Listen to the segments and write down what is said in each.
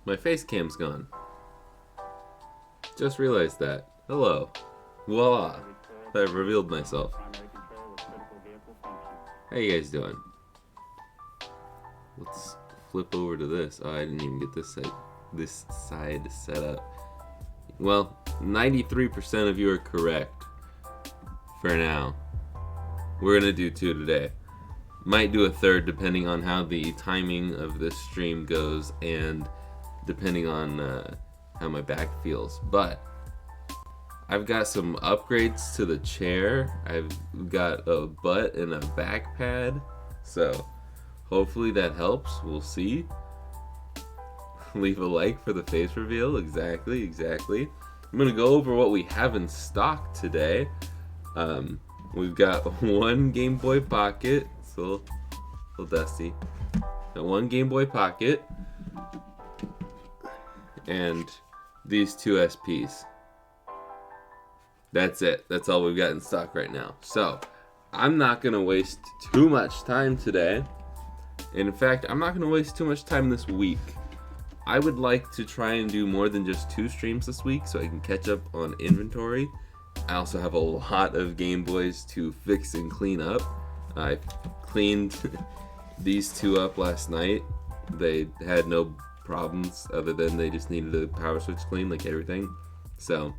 My face cam's gone. Just realized that. Hello. Voila. I've revealed myself. How you guys doing? Let's flip over to this. Oh, I didn't even get this side set up. Well, 93% of you are correct. For now. We're gonna do 2 today. Might do a third depending on how the timing of this stream goes and depending on how my back feels. But I've got some upgrades to the chair. I've got a butt and a back pad. So hopefully that helps. We'll see. Leave a like for the face reveal. Exactly. I'm going to go over what we have in stock today. We've got one Game Boy Pocket. It's a little dusty. Got one Game Boy Pocket. And these 2 SPs. That's it. That's all we've got in stock right now. So, I'm not going to waste too much time today. In fact, I'm not going to waste too much time this week. I would like to try and do more than just 2 streams this week so I can catch up on inventory. I also have a lot of Game Boys to fix and clean up. I cleaned these 2 up last night. They had no problems other than they just needed a power switch clean, like everything. So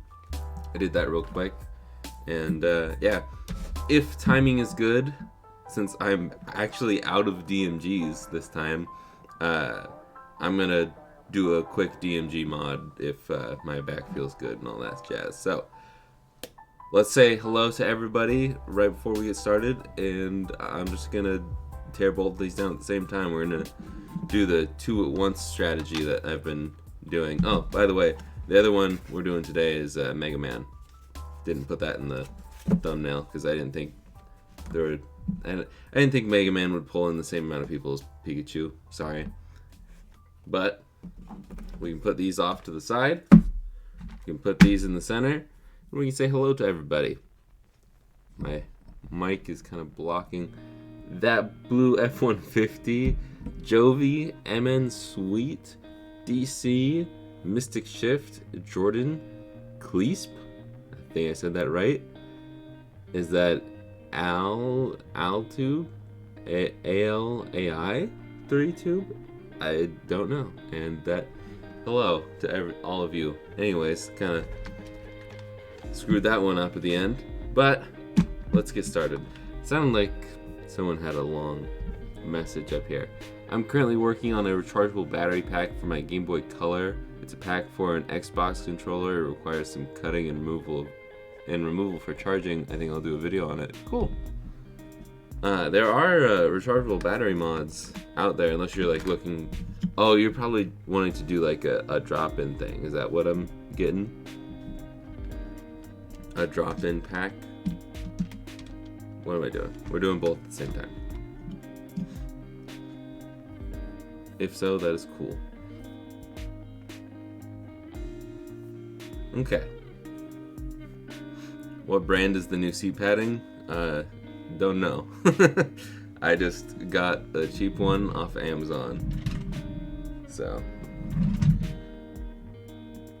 I did that real quick. And yeah, if timing is good, since I'm actually out of DMGs this time, I'm gonna do a quick DMG mod if my back feels good and all that jazz. So let's say hello to everybody right before we get started, and I'm just gonna tear both of these down at the same time. We're gonna do the 2 at once strategy that I've been doing. Oh, by the way, the other one we're doing today is Mega Man. Didn't put that in the thumbnail because I didn't think I didn't think Mega Man would pull in the same amount of people as Pikachu. Sorry, but we can put these off to the side. We can put these in the center, and we can say hello to everybody. My mic is kind of blocking that blue F-150. Jovi, MN Sweet, DC, Mystic Shift, Jordan, Cleesp. I think I said that right. Is that Altube? ALAI 3tube? I don't know. And that hello to all of you. Anyways, kind of screwed that one up at the end. But let's get started. It sounded like someone had a long message up here. I'm currently working on a rechargeable battery pack for my Game Boy Color. It's a pack for an Xbox controller. It requires some cutting and removal for charging. I think I'll do a video on it. Cool. There are rechargeable battery mods out there, unless you're like looking. Oh, you're probably wanting to do like a drop-in thing. Is that what I'm getting? A drop-in pack? What am I doing? We're doing both at the same time. If so, that is cool. Okay. What brand is the new seat padding? Don't know. I just got a cheap one off Amazon. So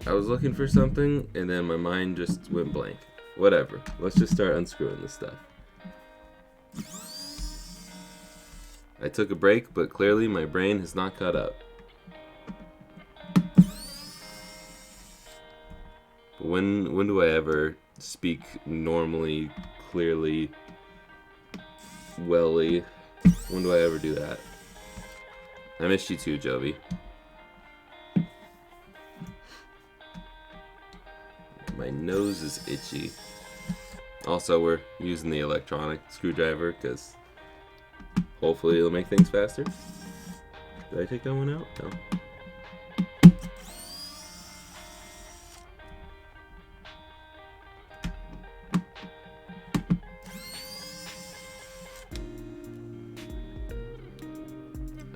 I was looking for something and then my mind just went blank. Whatever. Let's just start unscrewing this stuff. I took a break, but clearly my brain has not caught up. But when do I ever speak normally, clearly, welly? When do I ever do that? I missed you too, Jovi. My nose is itchy. Also, we're using the electronic screwdriver because hopefully it'll make things faster. Did I take that one out? No.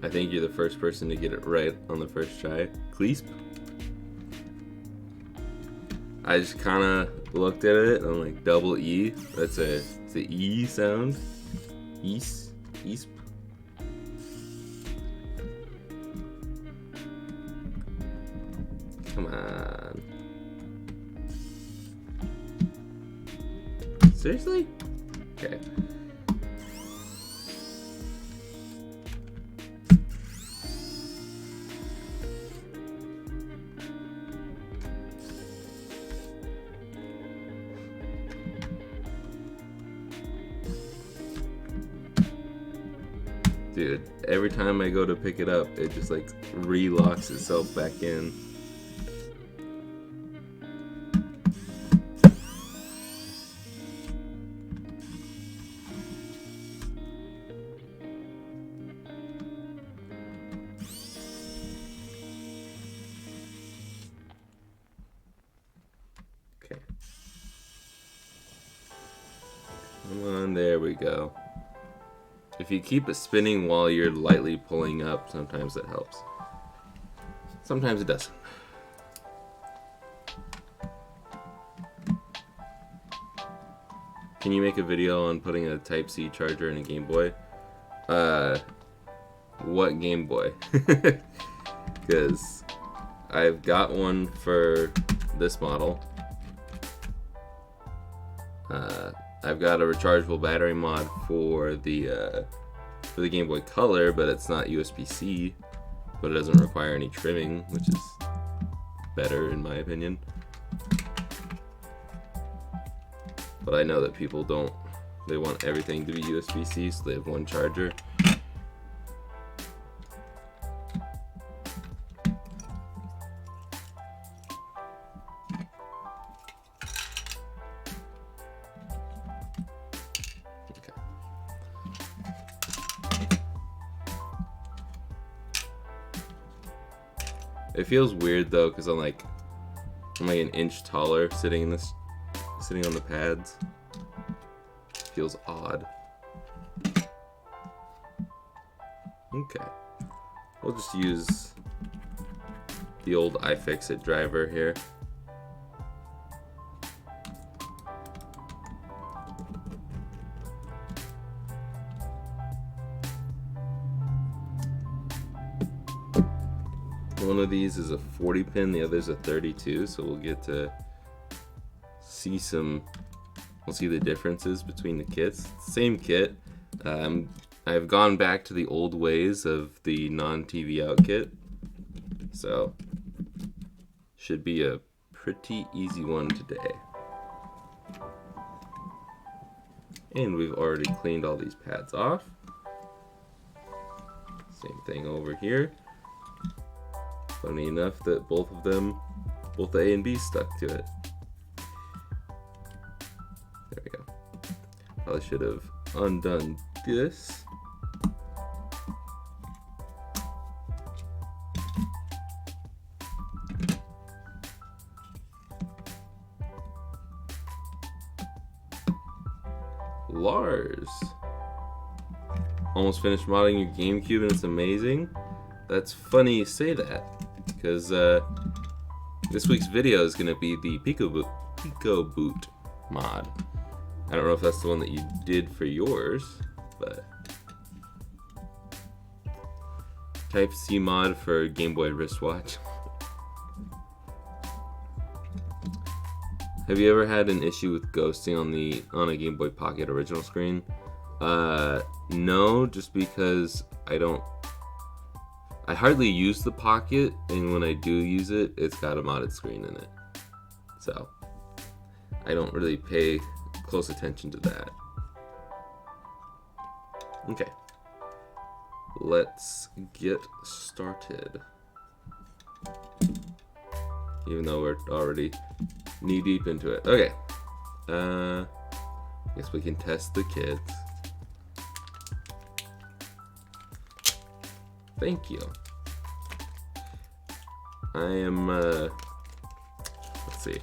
I think you're the first person to get it right on the first try. Cleesp? I just kind of looked at it and I'm like, double E. It's a E sound. East. Come on. Seriously? Okay. Dude, every time I go to pick it up, it just like relocks itself back in. Okay. Come on, there we go. If you keep it spinning while you're lightly pulling up, sometimes it helps. Sometimes it doesn't. Can you make a video on putting a Type-C charger in a Game Boy? What Game Boy? Because I've got one for this model. I've got a rechargeable battery mod for the Game Boy Color, but it's not USB-C, but it doesn't require any trimming, which is better in my opinion. But I know that people don't, they want everything to be USB-C, so they have one charger. It feels weird though, because I'm like an inch taller sitting on the pads. It feels odd. Okay. We'll just use the old iFixit driver here. One of these is a 40 pin, the other's a 32, so we'll get to see we'll see the differences between the kits. Same kit. I've gone back to the old ways of the non-TV out kit, so should be a pretty easy one today. And we've already cleaned all these pads off. Same thing over here. Funny enough that both A and B stuck to it. There we go. Probably should have undone this. Lars. Almost finished modding your GameCube and it's amazing. That's funny you say that, because this week's video is going to be the Pico Boot mod. I don't know if that's the one that you did for yours, but Type-C mod for Game Boy wristwatch. Have you ever had an issue with ghosting on a Game Boy Pocket original screen? No, just because I hardly use the Pocket, and when I do use it, it's got a modded screen in it. So I don't really pay close attention to that. Okay. Let's get started. Even though we're already knee deep into it. Okay. Guess we can test the kits. Thank you. I am, let's see.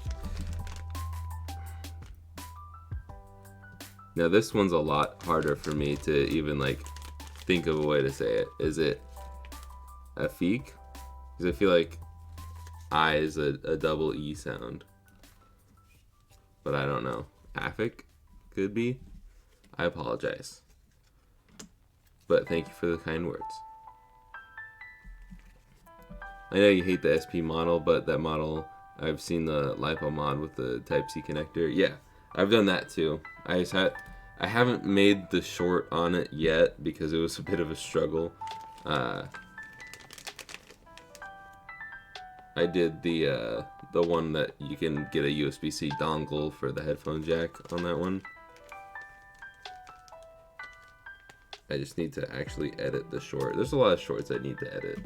Now this one's a lot harder for me to even like think of a way to say it. Is it Afik? Because I feel like I is a double E sound. But I don't know. Afik? Could be. I apologize. But thank you for the kind words. I know you hate the SP model, but that model, I've seen the LiPo mod with the Type-C connector. Yeah, I've done that too. I haven't made the short on it yet because it was a bit of a struggle. I did the one that you can get a USB-C dongle for the headphone jack on that one. I just need to actually edit the short. There's a lot of shorts I need to edit.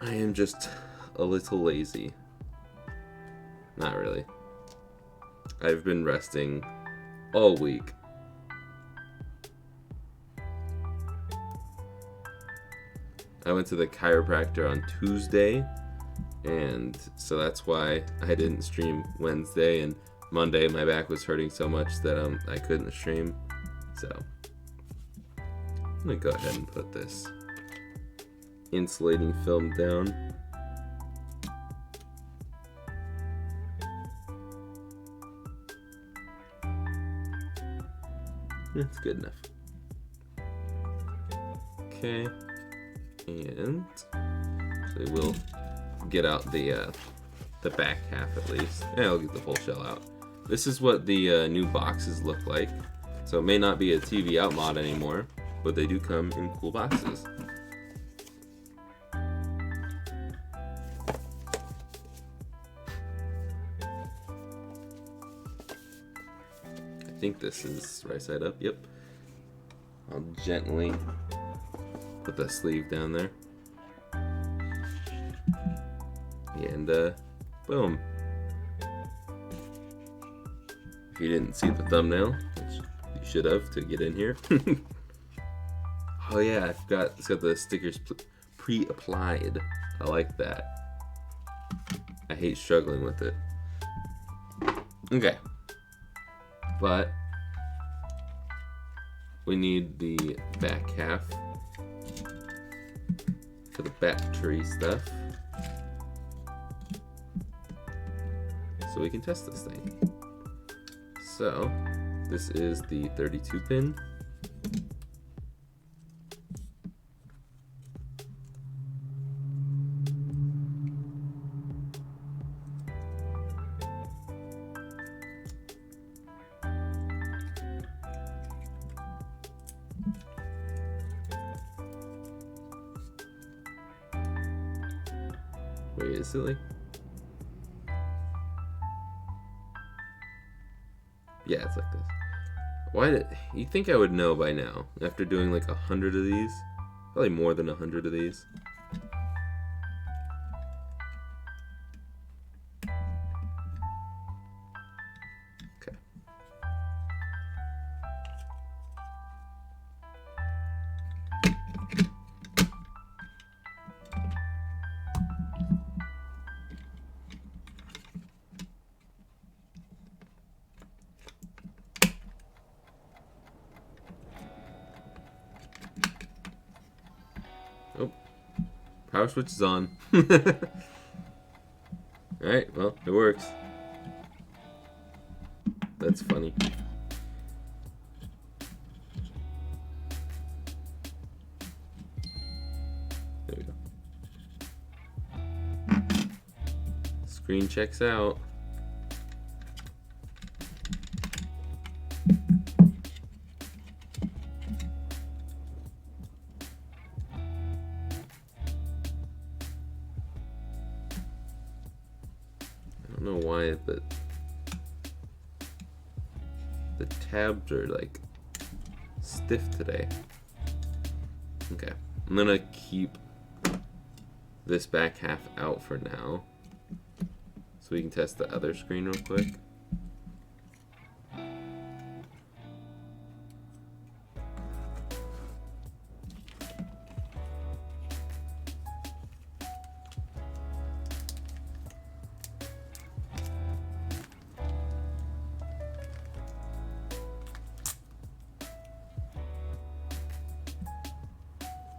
I am just a little lazy. Not really. I've been resting all week. I went to the chiropractor on Tuesday, and so that's why I didn't stream Wednesday, and Monday my back was hurting so much that I couldn't stream. So I'm gonna go ahead and put this insulating film down. That's good enough. Okay, and so we'll get out the back half at least. Yeah, I'll get the full shell out. This is what the new boxes look like. So it may not be a TV out mod anymore, but they do come in cool boxes. I think this is right side up. Yep. I'll gently put the sleeve down there. And boom. If you didn't see the thumbnail, which you should have to get in here. Oh yeah, I forgot. It's got the stickers pre-applied. I like that. I hate struggling with it. Okay. But we need the back half for the battery stuff, so we can test this thing. So this is the 32 pin. Wait, is it like... Yeah, it's like this. Why did... You'd think I would know by now, after doing like 100 of these. Probably more than 100 of these. Okay. Oh, power switch is on. Alright, well, it works. That's funny. There we go. Screen checks out. I don't know why, but the tabs are like stiff today. Okay, I'm gonna keep this back half out for now, so we can test the other screen real quick.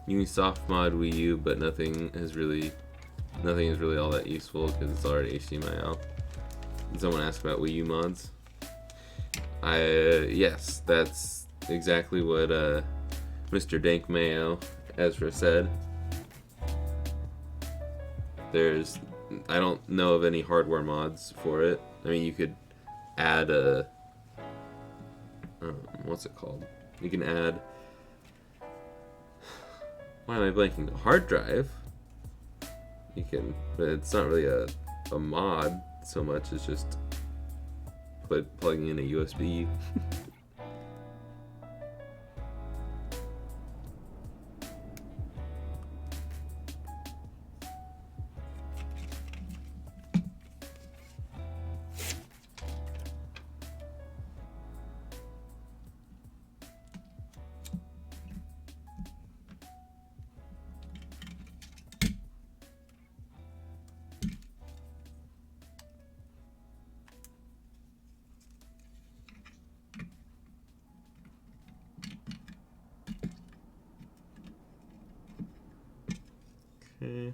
You can soft mod Wii U, but nothing is really all that useful because it's already HDMI. Did someone ask about Wii U mods? Yes, that's exactly what Mr. Dank Mayo Ezra said. I don't know of any hardware mods for it. I mean, you could add a what's it called? You can add, why am I blanking? A hard drive. You can, but it's not really a mod so much. It's just plugging in a USB. Okay.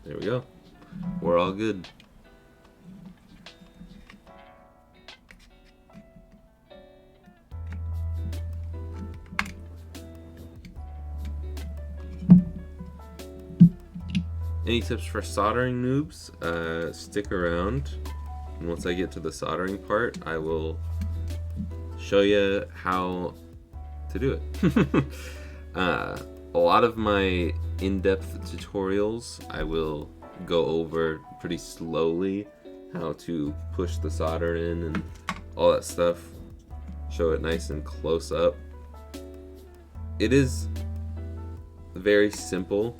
There we go. We're all good. Any tips for soldering noobs? Stick around, and once I get to the soldering part, I will show you how to do it. A lot of my in-depth tutorials, I will go over pretty slowly how to push the solder in and all that stuff. Show it nice and close up. It is very simple.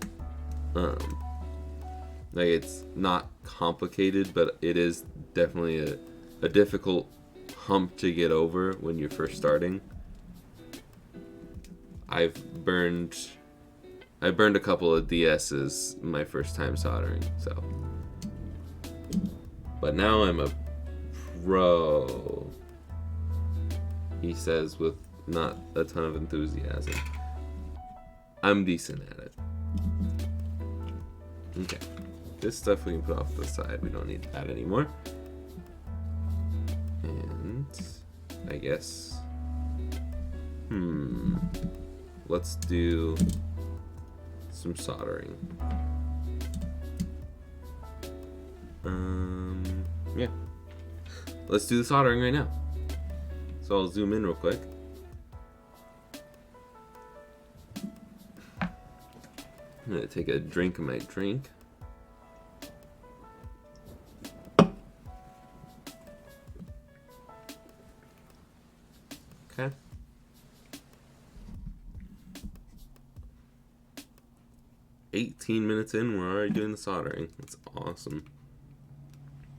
Like, it's not complicated, but it is definitely a difficult hump to get over when you're first starting. I burned a couple of DS's my first time soldering, so. But now I'm a pro, he says with not a ton of enthusiasm. I'm decent at it. Okay. This stuff we can put off to the side. We don't need that anymore. And I guess, let's do some soldering. Yeah. Let's do the soldering right now. So I'll zoom in real quick. I'm gonna take a drink of my drink. Okay. $18 in, we're already doing the soldering. That's awesome.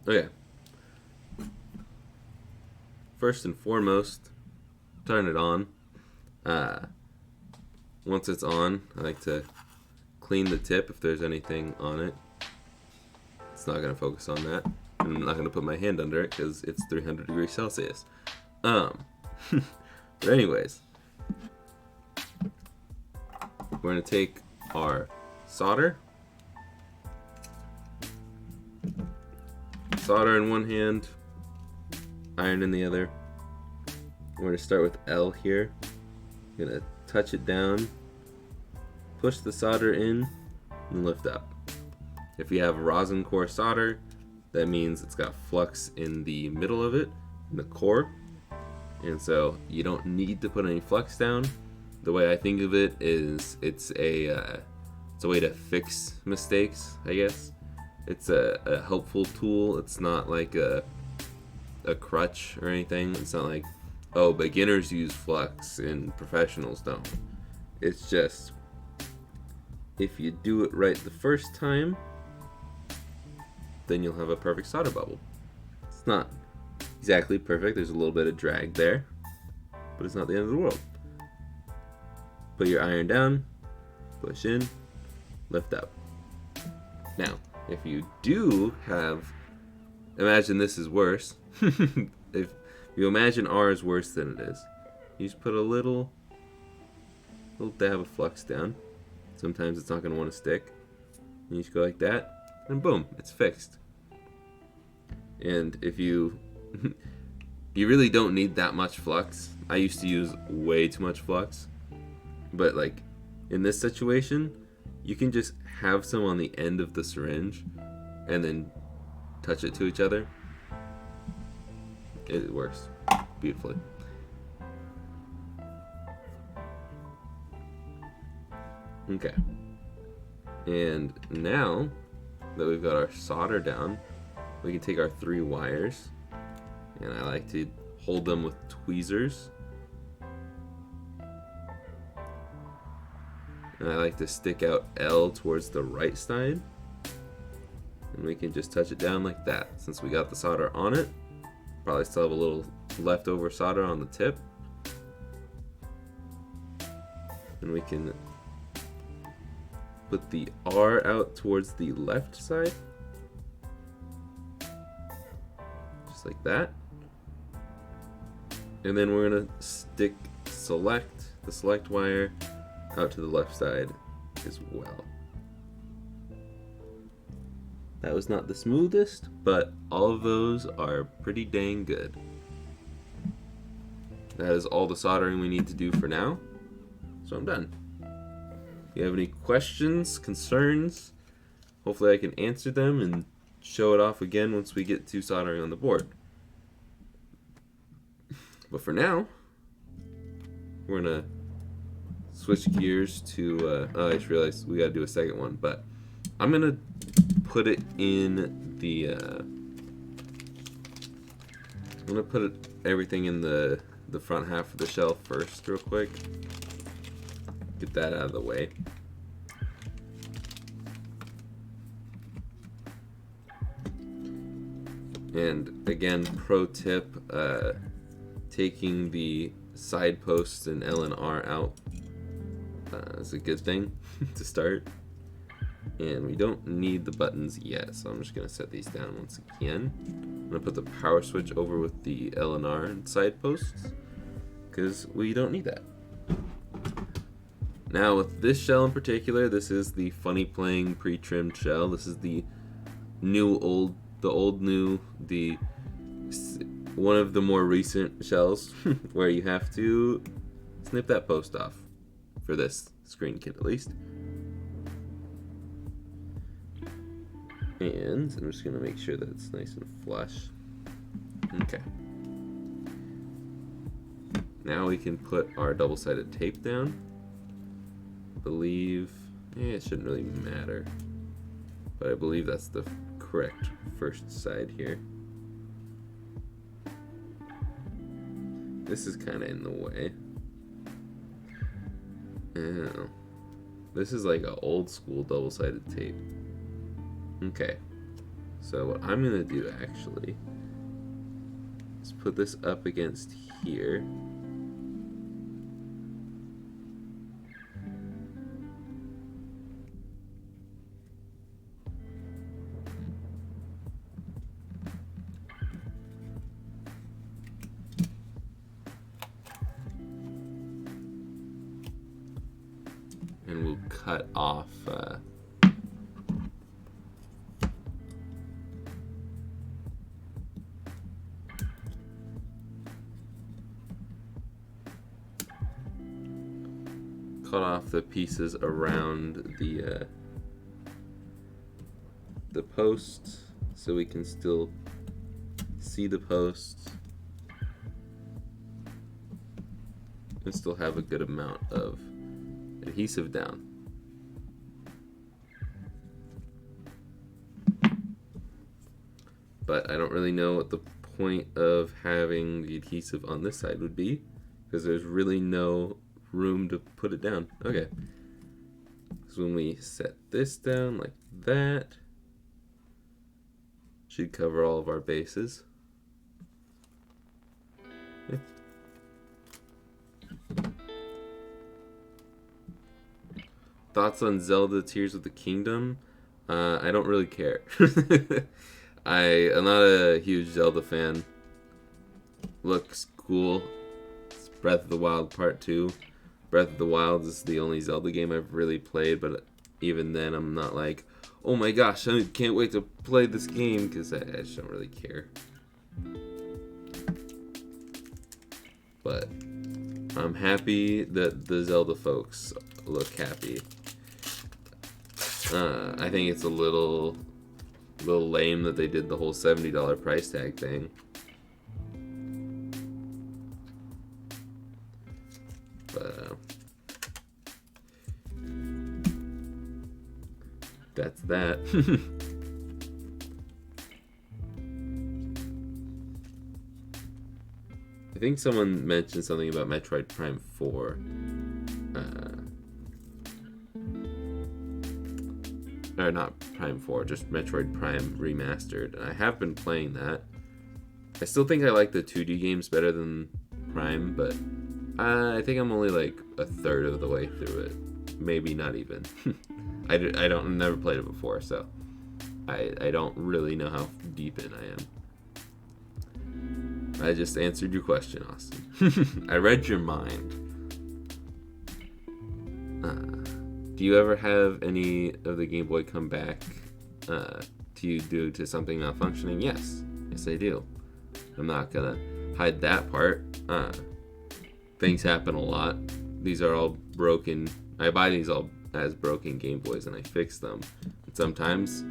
Okay. First and foremost, turn it on. Once it's on, I like to clean the tip if there's anything on it. It's not going to focus on that. I'm not going to put my hand under it because it's 300 degrees Celsius. But anyways, we're going to take our solder in one hand, iron in the other. We're going to start with L here. I'm going to touch it down, push the solder in, and lift up. If you have rosin core solder, that means it's got flux in the middle of it, in the core. And so you don't need to put any flux down. The way I think of it is it's a way to fix mistakes, I guess. It's a helpful tool. It's not like a crutch or anything. It's not like, oh, beginners use flux and professionals don't. It's just, if you do it right the first time, then you'll have a perfect solder bubble. It's not exactly perfect. There's a little bit of drag there, but it's not the end of the world. Put your iron down, push in, lift up. Now, if you do have, imagine this is worse. If You imagine R is worse than it is. You just put a little dab of flux down. Sometimes it's not going to want to stick. And you just go like that, and boom, it's fixed. And if you you really don't need that much flux. I used to use way too much flux. But like in this situation, you can just have some on the end of the syringe and then touch it to each other. It works beautifully. Okay. And now that we've got our solder down, we can take our 3 wires, and I like to hold them with tweezers. And I like to stick out L towards the right side. And we can just touch it down like that. Since we got the solder on it, probably still have a little leftover solder on the tip. And we can put the R out towards the left side. Just like that. And then we're gonna stick the select wire out to the left side as well. That was not the smoothest, but all of those are pretty dang good. That is all the soldering we need to do for now. So I'm done. If you have any questions, concerns, hopefully I can answer them and show it off again once we get to soldering on the board. But for now, we're gonna switch gears to, I just realized we gotta do a second one, but I'm gonna put it in the, I'm gonna put everything in the front half of the shelf first real quick. Get that out of the way. And again, pro tip, taking the side posts and L and R out is a good thing to start. And we don't need the buttons yet, so I'm just going to set these down once again. I'm going to put the power switch over with the L and R and side posts, because we don't need that. Now with this shell in particular, this is the Funny Playing pre-trimmed shell. This is the old new, one of the more recent shells where you have to snip that post off, for this screen kit at least. And I'm just gonna make sure that it's nice and flush. Okay. Now we can put our double-sided tape down. I believe, it shouldn't really matter, but I believe that's the correct first side here. This is kind of in the way. Oh. This is like an old school double-sided tape. Okay, so what I'm gonna do actually is put this up against here. And we'll cut off the pieces around the posts, so we can still see the posts and still have a good amount of adhesive down. But I don't really know what the point of having the adhesive on this side would be, because there's really no room to put it down. Okay, so when we set this down like that, should cover all of our bases. Okay. Thoughts on Zelda Tears of the Kingdom? I don't really care. I'm not a huge Zelda fan. looks cool. It's Breath of the Wild Part 2. Breath of the Wild is the only Zelda game I've really played, but even then I'm not like, oh my gosh, I can't wait to play this game, because I just don't really care. But I'm happy that the Zelda folks look happy. I think it's a little lame that they did the whole $70 price tag thing. But that's that. I think someone mentioned something about Metroid Prime 4. Or not Prime 4, just Metroid Prime Remastered. And I have been playing that. I still think I like the 2D games better than Prime, but I think I'm only like a third of the way through it. Maybe not even. I never played it before, so I don't really know how deep in I am. I just answered your question, Austin. I read your mind. Do you ever have any of the Game Boy come back to you due to something malfunctioning? Yes. Yes, I do. I'm not gonna hide that part. Things happen a lot. These are all broken. I buy these all as broken Game Boys and I fix them. And sometimes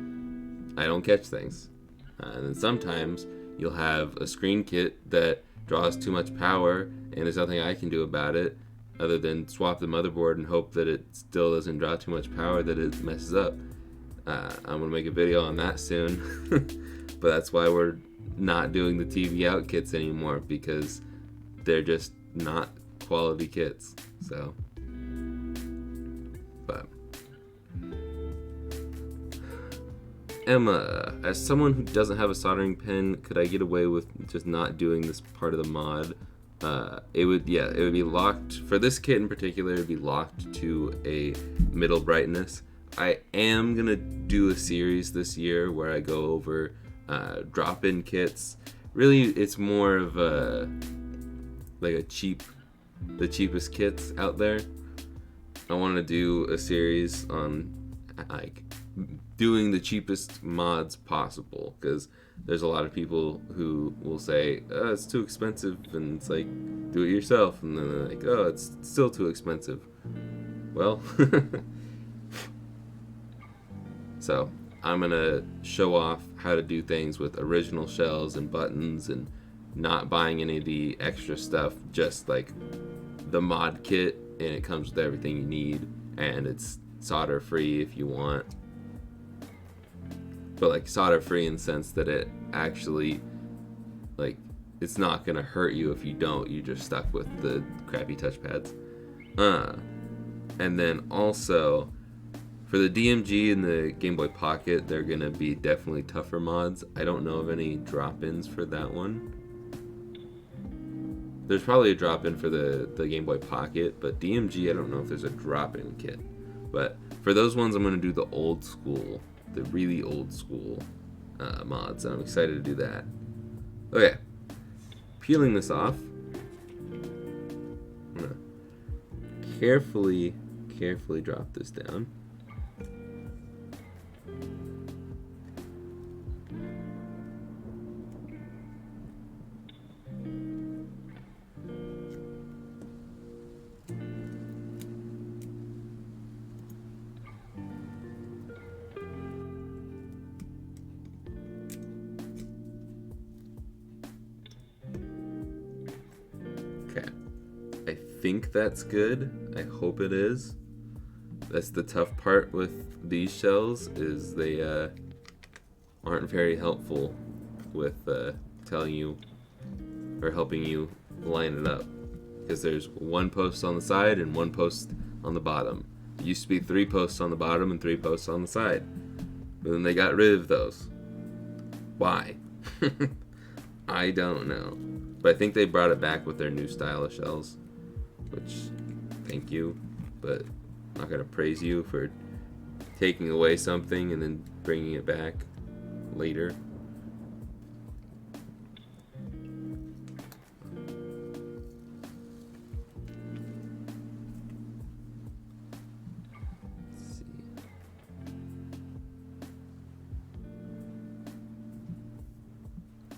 I don't catch things. And then sometimes you'll have a screen kit that draws too much power and there's nothing I can do about it other than swap the motherboard and hope that it still doesn't draw too much power that it messes up. I'm going to make a video on that soon. But that's why we're not doing the TV out kits anymore, because they're just not quality kits. So, but Emma, as someone who doesn't have a soldering pen, could I get away with just not doing this part of the mod? It would be locked for this kit in particular. It would be locked to a middle brightness. I am gonna do a series this year where I go over drop-in kits. Really, it's more of the cheapest kits out there. I want to do a series on like doing the cheapest mods possible, because there's a lot of people who will say, oh, it's too expensive, and it's like, do it yourself, and then they're like, oh, it's still too expensive. Well, so I'm gonna show off how to do things with original shells and buttons and not buying any of the extra stuff, just like the mod kit, and it comes with everything you need, and it's solder free if you want. But like solder free in the sense that it actually, like, it's not gonna hurt you if you don't. You're just stuck with the crappy touchpads. And then also for the DMG and the Game Boy Pocket, they're gonna be definitely tougher mods. I don't know of any drop-ins for that one. There's probably a drop-in for the Game Boy Pocket, but DMG, I don't know if there's a drop-in kit. But for those ones, I'm gonna do the old school, the really old school mods, and I'm excited to do that. Okay, peeling this off, I'm gonna carefully drop this down. Okay, I think that's good. I hope it is. That's the tough part with these shells, is they aren't very helpful with telling you or helping you line it up, because there's one post on the side and one post on the bottom. It used to be 3 posts on the bottom and 3 posts on the side, but then they got rid of those. Why? I don't know. But I think they brought it back with their new style of shells, which, thank you, but I'm not going to praise you for taking away something and then bringing it back later.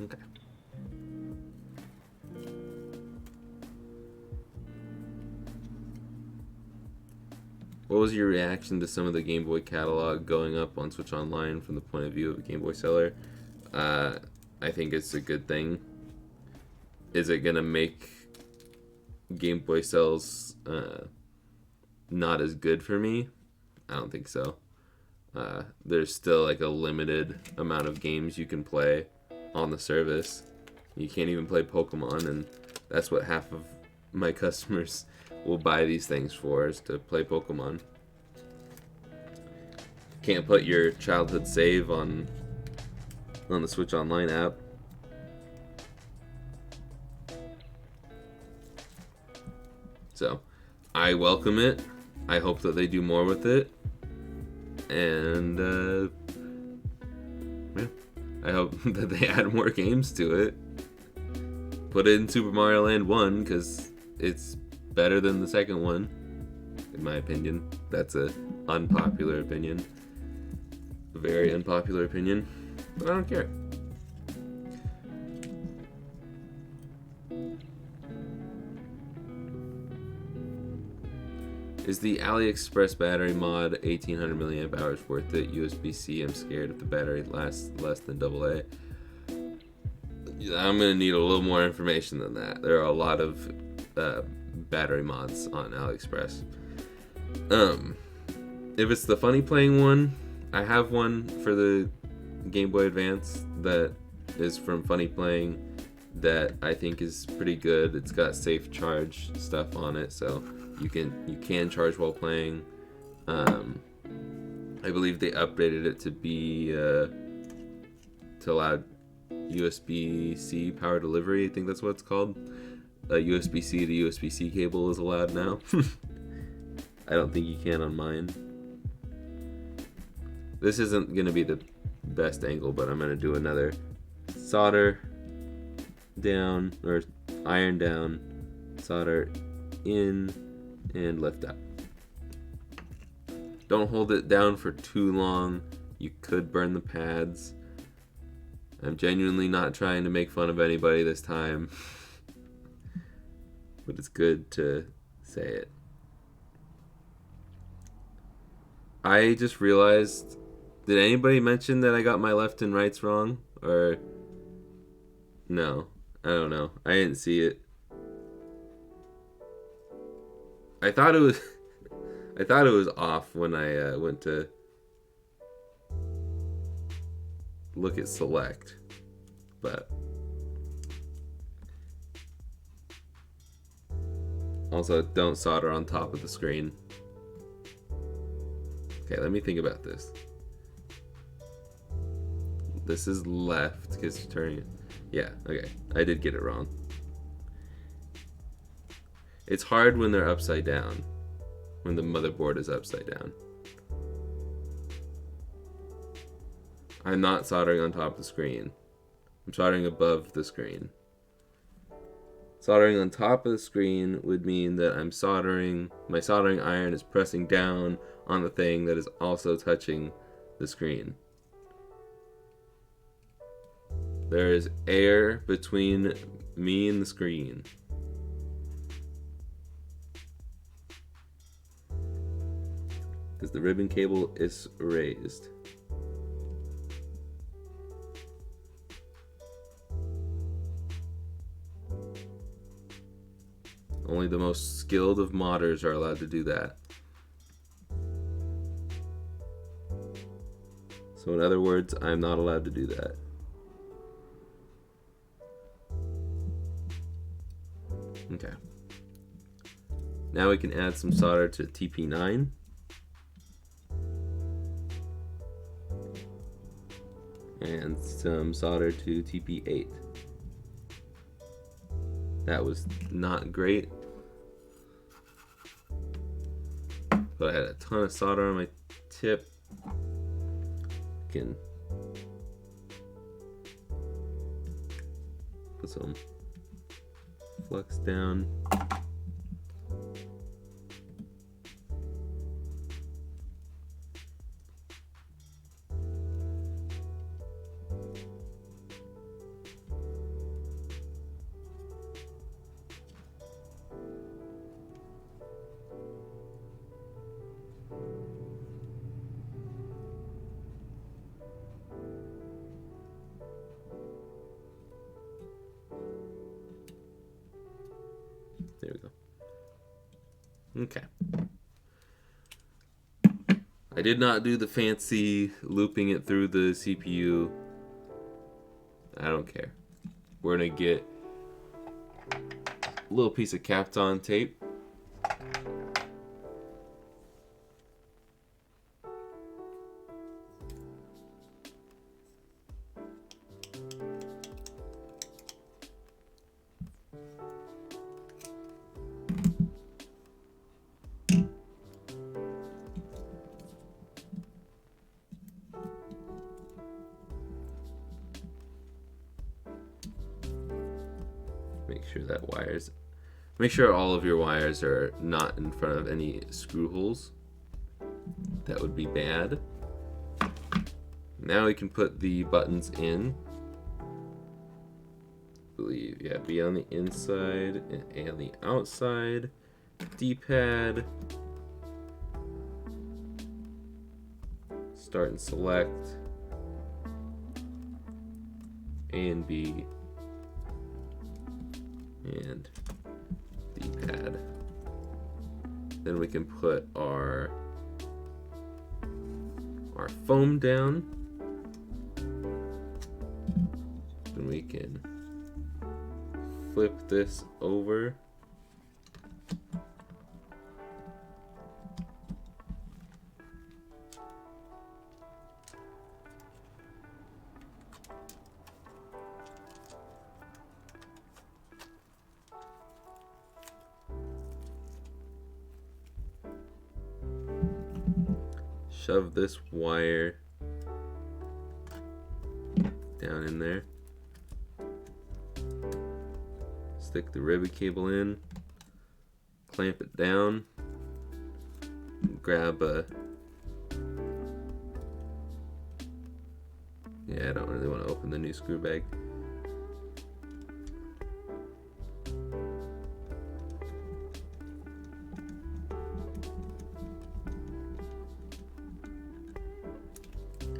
Okay. What was your reaction to some of the Game Boy catalog going up on Switch Online from the point of view of a Game Boy seller? I think it's a good thing. Is it gonna make Game Boy sales not as good for me? I don't think so. There's still like a limited amount of games you can play on the service. You can't even play Pokemon, and that's what half of my customers will buy these things for, is to play Pokemon. Can't put your childhood save on the Switch Online app. So, I welcome it. I hope that they do more with it. And, yeah. I hope that they add more games to it. Put it in Super Mario Land 1, because it's better than the second one, in my opinion. That's an unpopular opinion. A very unpopular opinion. But I don't care. Is the AliExpress battery mod 1800 milliamp hours worth it? USB-C, I'm scared if the battery lasts less than AA. I'm going to need a little more information than that. There are a lot of battery mods on AliExpress. If it's the funny playing one, I have one for the Game Boy Advance that is from Funny Playing that I think is pretty good. It's got safe charge stuff on it, so you can charge while playing. I believe they updated it to be to allow USB-C power delivery. I think that's what it's called. USB-C to USB-C cable is allowed now. I don't think you can on mine. This isn't going to be the best angle, but I'm going to do another solder down, or iron down, solder in, and lift up. Don't hold it down for too long. You could burn the pads. I'm genuinely not trying to make fun of anybody this time. But it's good to say it. I just realized, did anybody mention that I got my left and rights wrong? Or no, I don't know. I didn't see it. I thought it was off when I went to look at select, but also don't solder on top of the screen. Okay, let me think about this. This is left because you're turning it. Yeah, okay. I did get it wrong. It's hard when they're upside down. When the motherboard is upside down. I'm not soldering on top of the screen. I'm soldering above the screen. Soldering on top of the screen would mean that my soldering iron is pressing down on the thing that is also touching the screen. There is air between me and the screen. Because the ribbon cable is raised. Only the most skilled of modders are allowed to do that. So in other words, I'm not allowed to do that. Okay. Now we can add some solder to TP9. And some solder to TP8. That was not great. But I had a ton of solder on my tip. Can put some flux down. There we go. Okay. I did not do the fancy looping it through the CPU. I don't care. We're gonna get a little piece of Kapton tape. Make sure all of your wires are not in front of any screw holes. That would be bad. Now we can put the buttons in. I believe, yeah, B on the inside and A on the outside. D-pad. Start and select. A and B. And D-pad. Then we can put our foam down. Then we can flip this over. Shove this wire down in there. Stick the ribbon cable in. Clamp it down. Grab a... Yeah, I don't really want to open the new screw bag.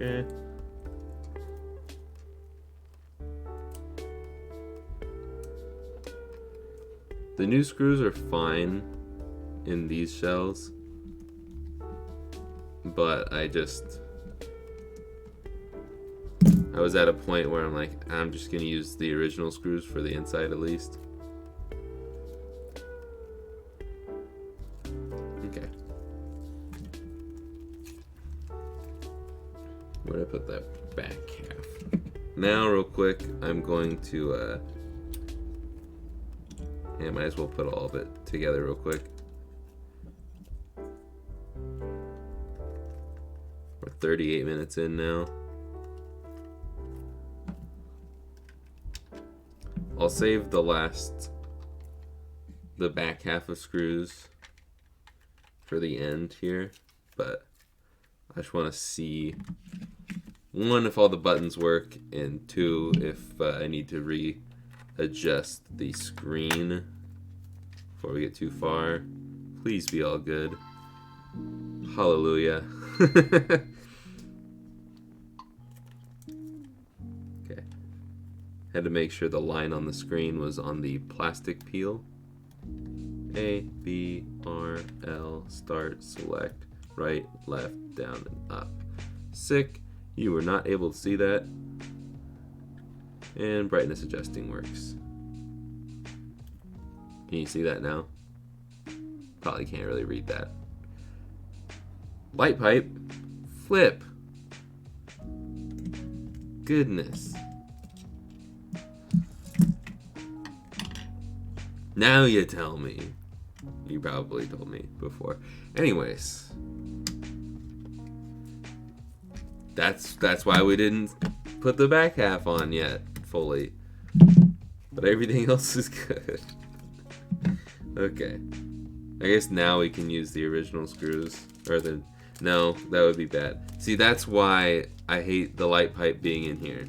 Okay. The new screws are fine in these shells, but I was at a point where I'm like, I'm just gonna use the original screws for the inside at least. Okay. Where did I put that back half? Now, real quick, I'm going to, yeah, might as well put all of it together real quick. We're 38 minutes in now. I'll save the back half of screws for the end here, but I just want to see, one, if all the buttons work, and two, if I need to readjust the screen before we get too far. Please be all good. Hallelujah. Okay. Had to make sure the line on the screen was on the plastic peel. A, B, R, L, start, select, right, left, down, and up. Sick. You were not able to see that. And brightness adjusting works. Can you see that now? Probably can't really read that. Light pipe. Flip. Goodness. Now you tell me. You probably told me before. Anyways. That's why we didn't put the back half on yet fully. But everything else is good. Okay. I guess now we can use the original screws. No, that would be bad. See, that's why I hate the light pipe being in here.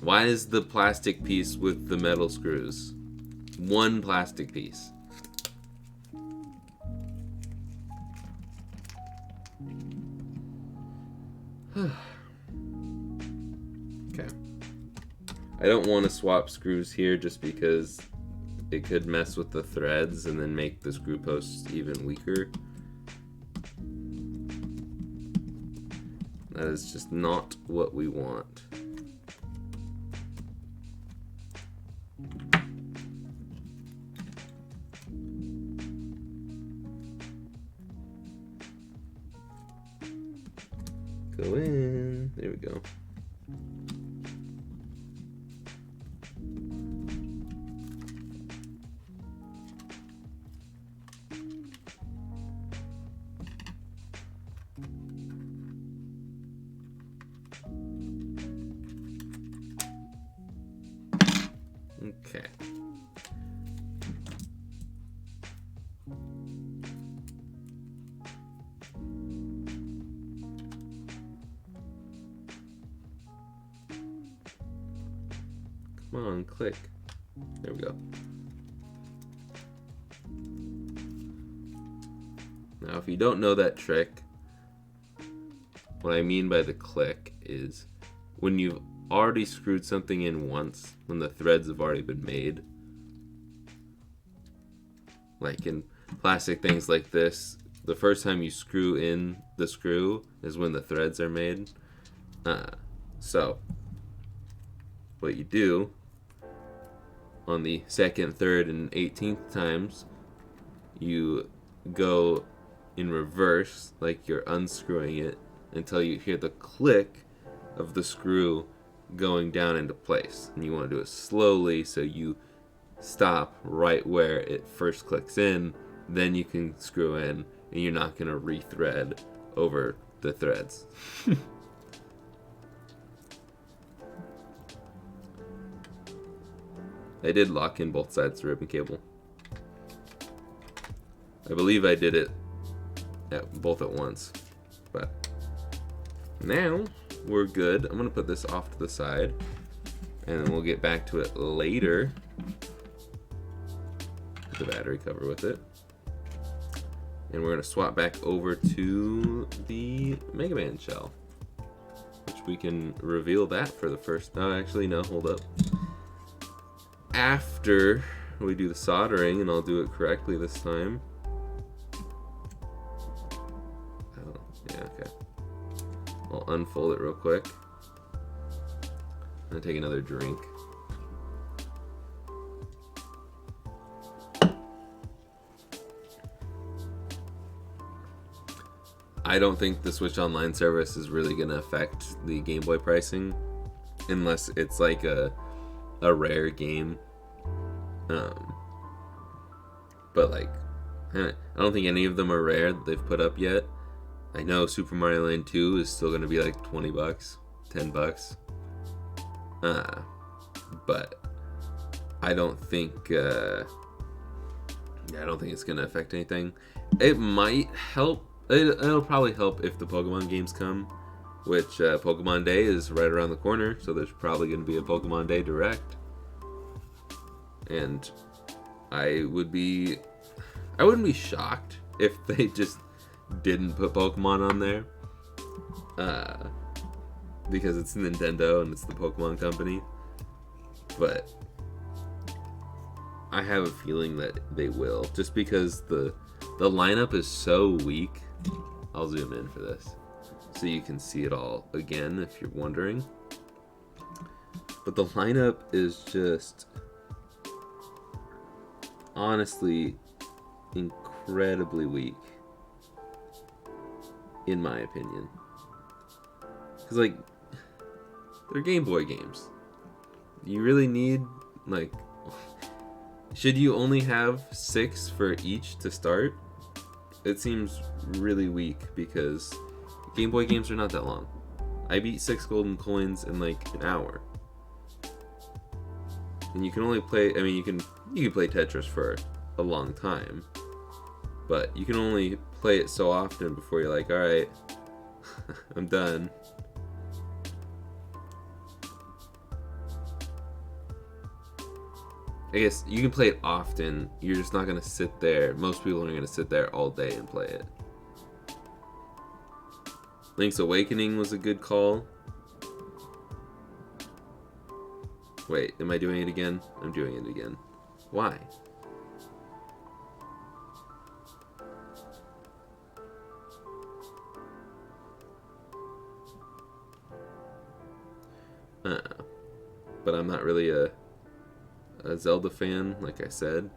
Why is the plastic piece with the metal screws? One plastic piece. Okay. I don't want to swap screws here just because it could mess with the threads and then make the screw posts even weaker. That is just not what we want. Go in. There we go. Okay. Come on, click. There we go. Now, if you don't know that trick, what I mean by the click is when you've already screwed something in once, when the threads have already been made, like in plastic things like this, the first time you screw in the screw is when the threads are made. So what you do on the second, third, and 18th times, you go in reverse, like you're unscrewing it, until you hear the click of the screw going down into place. And you want to do it slowly, so you stop right where it first clicks in, then you can screw in, and you're not going to rethread over the threads. I did lock in both sides of the ribbon cable. I believe I did it both at once, but now we're good. I'm gonna put this off to the side, and then we'll get back to it later. Put the battery cover with it, and we're gonna swap back over to the Mega Man shell, which we can reveal that for the first. Oh, actually, no. Hold up. After we do the soldering, and I'll do it correctly this time. Oh, yeah, okay. I'll unfold it real quick. I'm gonna take another drink. I don't think the Switch Online service is really gonna affect the Game Boy pricing, unless it's like a rare game. But like, I don't think any of them are rare that they've put up yet. I know Super Mario Land 2 is still gonna be like $20, $10. But I don't think I don't think it's gonna affect anything. It might help. It'll probably help if the Pokemon games come, which Pokemon Day is right around the corner, so there's probably gonna be a Pokemon Day Direct. And I wouldn't be shocked if they just didn't put Pokemon on there, because it's Nintendo and it's the Pokemon company. But I have a feeling that they will, just because the lineup is so weak. I'll zoom in for this so you can see it all again if you're wondering. But the lineup is just honestly incredibly weak, in my opinion. Because, like, they're Game Boy games. You really need, like, should you only have 6 for each to start? It seems really weak, because Game Boy games are not that long. I beat 6 golden coins in like an hour. And you can only play, I mean, you can play Tetris for a long time, but you can only play it so often before you're like, alright, I'm done. I guess you can play it often, you're just not going to sit there. Most people are going to sit there all day and play it. Link's Awakening was a good call. Wait, am I doing it again? I'm doing it again. Why? But I'm not really a Zelda fan, like I said.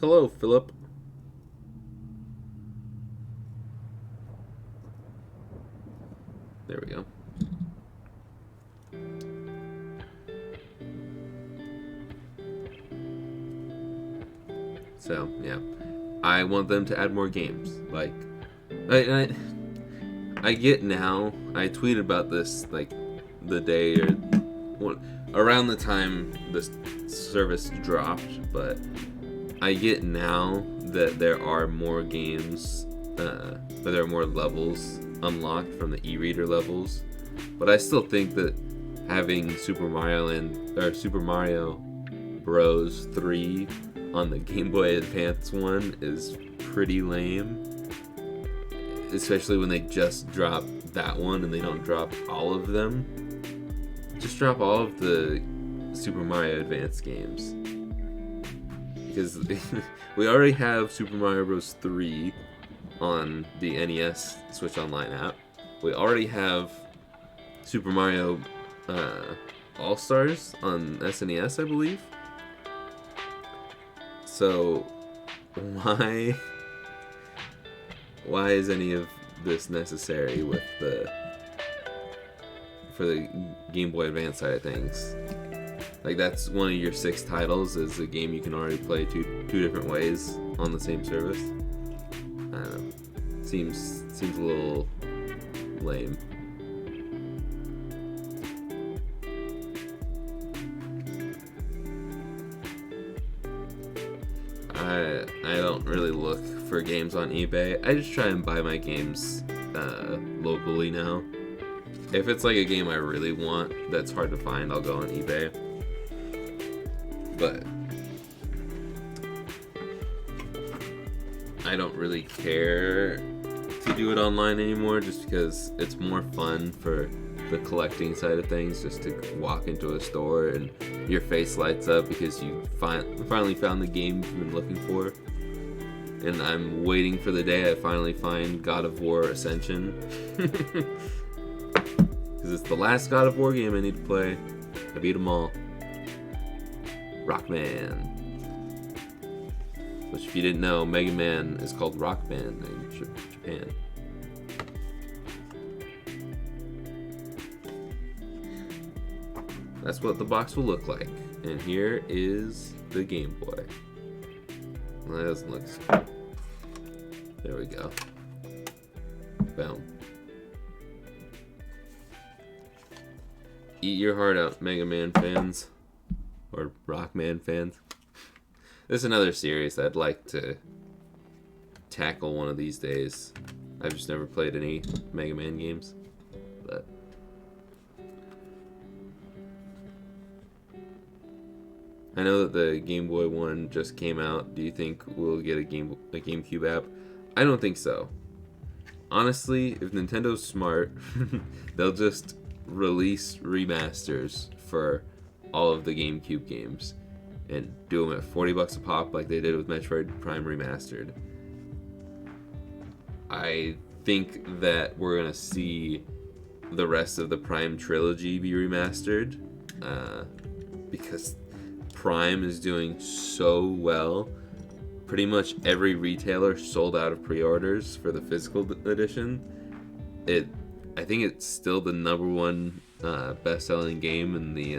Hello, Philip. There we go. So, yeah. I want them to add more games. Like, I get now, I tweeted about this, like, the day or around the time this service dropped, but I get now that there are more games, that there are more levels unlocked from the e-reader levels, but I still think that having Super Mario Bros. 3 on the Game Boy Advance one is pretty lame, especially when they just drop that one and they don't drop all of them. Just drop all of the Super Mario Advance games, because we already have Super Mario Bros. 3 on the NES Switch Online app. We already have Super Mario All-Stars on SNES, I believe. So why is any of this necessary with for the Game Boy Advance side of things? Like, that's one of your 6 titles is a game you can already play two different ways on the same service. I don't know. Seems a little lame. I don't really look for games on eBay. I just try and buy my games locally now. If it's like a game I really want that's hard to find, I'll go on eBay. But I don't really care to do it online anymore, just because it's more fun for the collecting side of things, just to walk into a store and your face lights up because you finally found the game you've been looking for. And I'm waiting for the day I finally find God of War Ascension, because it's the last God of War game I need to play. I beat them all. Rockman. Which, if you didn't know, Mega Man is called Rockman in Japan. That's what the box will look like. And here is the Game Boy. Well, that doesn't look so good. There we go. Boom. Eat your heart out, Mega Man fans. Or Rockman fans. This is another series I'd like to tackle one of these days. I've just never played any Mega Man games. But I know that the Game Boy one just came out. Do you think we'll get a GameCube app? I don't think so. Honestly, if Nintendo's smart, they'll just release remasters for all of the GameCube games and do them at $40 a pop, like they did with Metroid Prime Remastered. I think that we're gonna see the rest of the Prime trilogy be remastered, because Prime is doing so well. Pretty much every retailer sold out of pre-orders for the physical edition. I think it's still the #1 best-selling game in the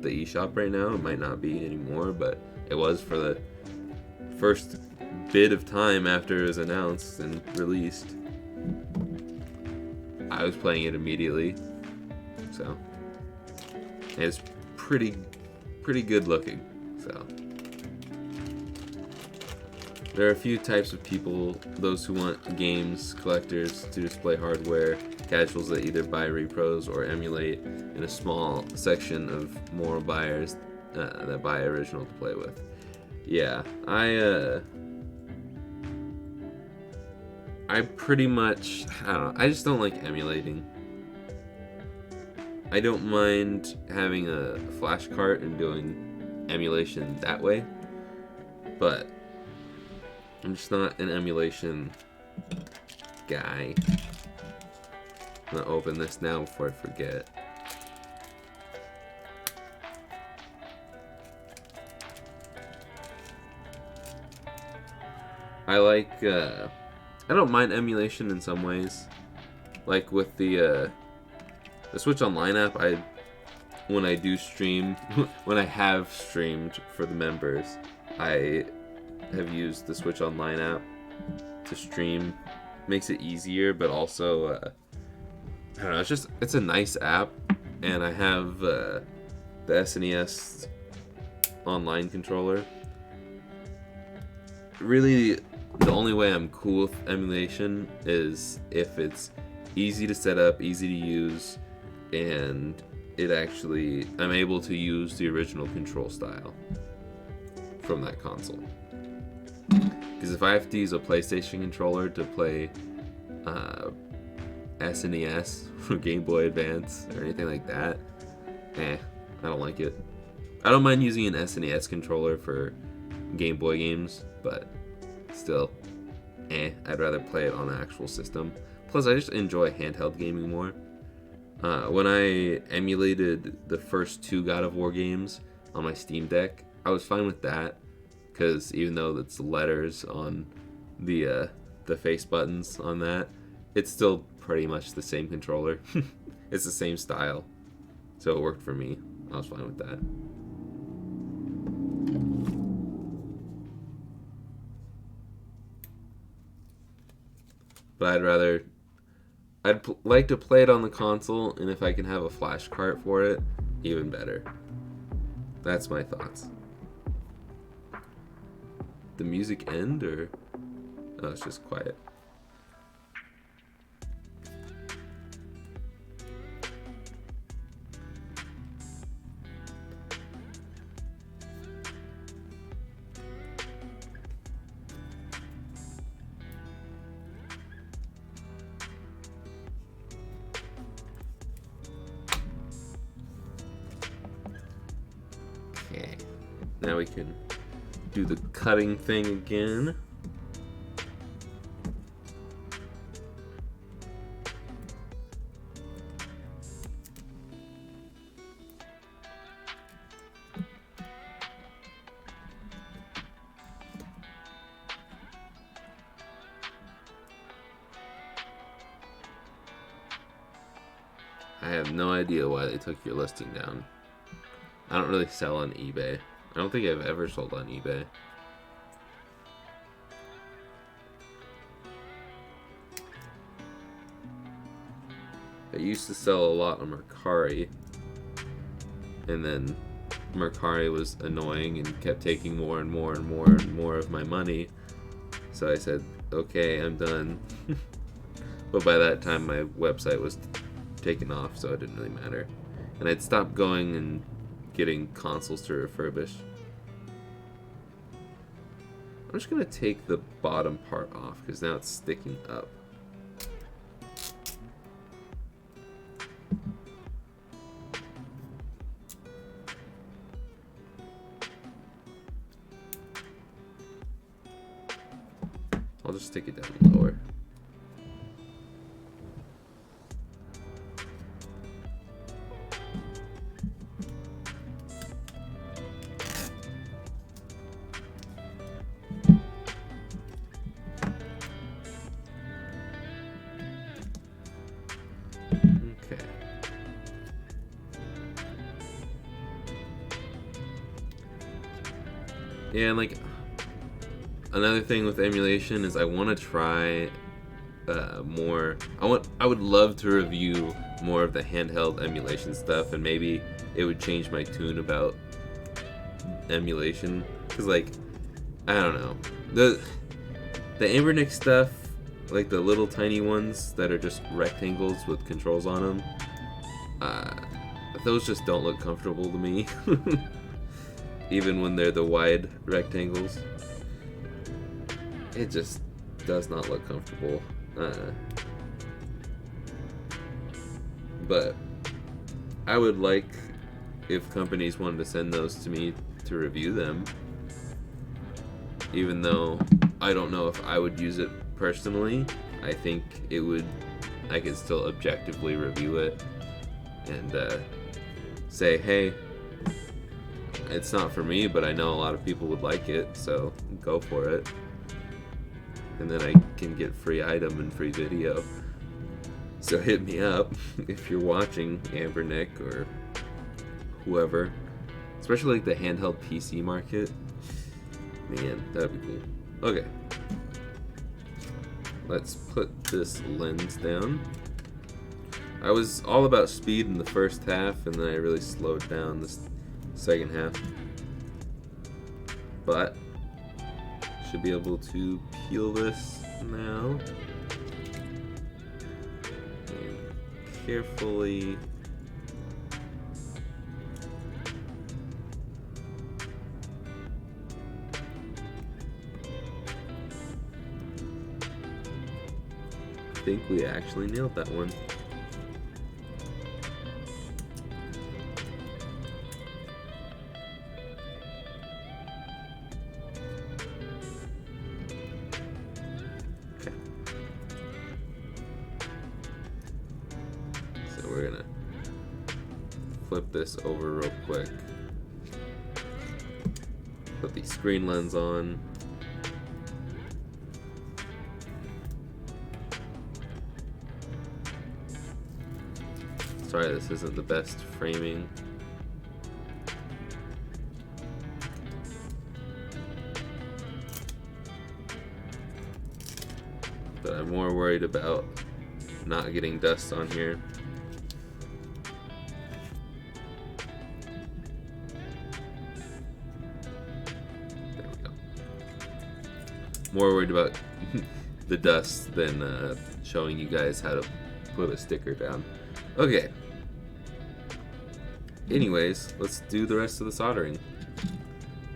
eShop right now. It might not be anymore, but it was for the first bit of time after it was announced and released. I was playing it immediately, so and it's pretty good looking. So there are a few types of people: those who want games, collectors to display hardware, casuals that either buy repros or emulate, and a small section of more buyers that buy original to play with. Yeah, I pretty much, I don't know, I just don't like emulating. I don't mind having a flash cart and doing emulation that way, but I'm just not an emulation guy. I'm gonna open this now before I forget. I don't mind emulation in some ways. Like with the Switch Online app, when I do stream, when I have streamed for the members, I have used the Switch Online app to stream. Makes it easier, but also, I don't know, it's a nice app, and I have the SNES online controller. Really, the only way I'm cool with emulation is if it's easy to set up, easy to use, and I'm able to use the original control style from that console. Because if I have to use a PlayStation controller to play SNES or Game Boy Advance or anything like that, I don't like it. I don't mind using an SNES controller for Game Boy games, but still, I'd rather play it on an actual system. Plus, I just enjoy handheld gaming more. When I emulated the first 2 God of War games on my Steam Deck, I was fine with that, because even though it's letters on the face buttons on that, it's still pretty much the same controller. It's the same style, so it worked for me. I was fine with that. But I'd like to play it on the console, and if I can have a flash cart for it, even better. That's my thoughts. The music end, or oh, it's just quiet. Okay, now we can do the cutting thing again. I have no idea why they took your listing down. I don't really sell on eBay. I don't think I've ever sold on eBay. I used to sell a lot on Mercari, and then Mercari was annoying and kept taking more and more and more and more of my money. So I said, okay, I'm done. But by that time my website was taken off, so it didn't really matter. And I'd stopped going and getting consoles to refurbish. I'm just gonna take the bottom part off because now it's sticking up. I'll just stick it down lower. Yeah, and like another thing with emulation is I want to try more. I would love to review more of the handheld emulation stuff, and maybe it would change my tune about emulation. Cause like I don't know, the Ambernick stuff, like the little tiny ones that are just rectangles with controls on them, those just don't look comfortable to me. Even when they're the wide rectangles, it just does not look comfortable. But I would like if companies wanted to send those to me to review them, even though I don't know if I would use it personally. I think I could still objectively review it and say, hey, it's not for me, but I know a lot of people would like it, so go for it. And then I can get free item and free video. So hit me up if you're watching, Amber Nick or whoever. Especially like the handheld PC market. Man, that'd be cool. Okay. Let's put this lens down. I was all about speed in the first half, and then I really slowed down this second half. But should be able to peel this now. And carefully I think we actually nailed that one. Okay. So we're gonna flip this over real quick. Put the screen lens on. Sorry, this isn't the best framing. But I'm more worried about not getting dust on here. There we go. More worried about the dust than showing you guys how to put a sticker down. Okay. Anyways, let's do the rest of the soldering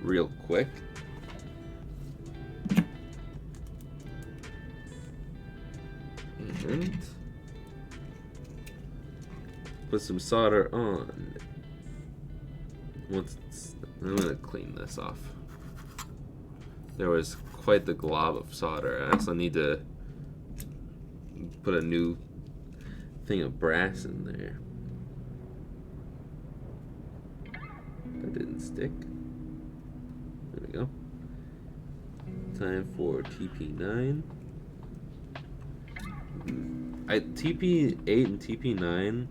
real quick. And put some solder on. I'm gonna clean this off. There was quite the glob of solder. I also need to put a new thing of brass in there. That didn't stick. There we go. Time for TP9. TP8 and TP9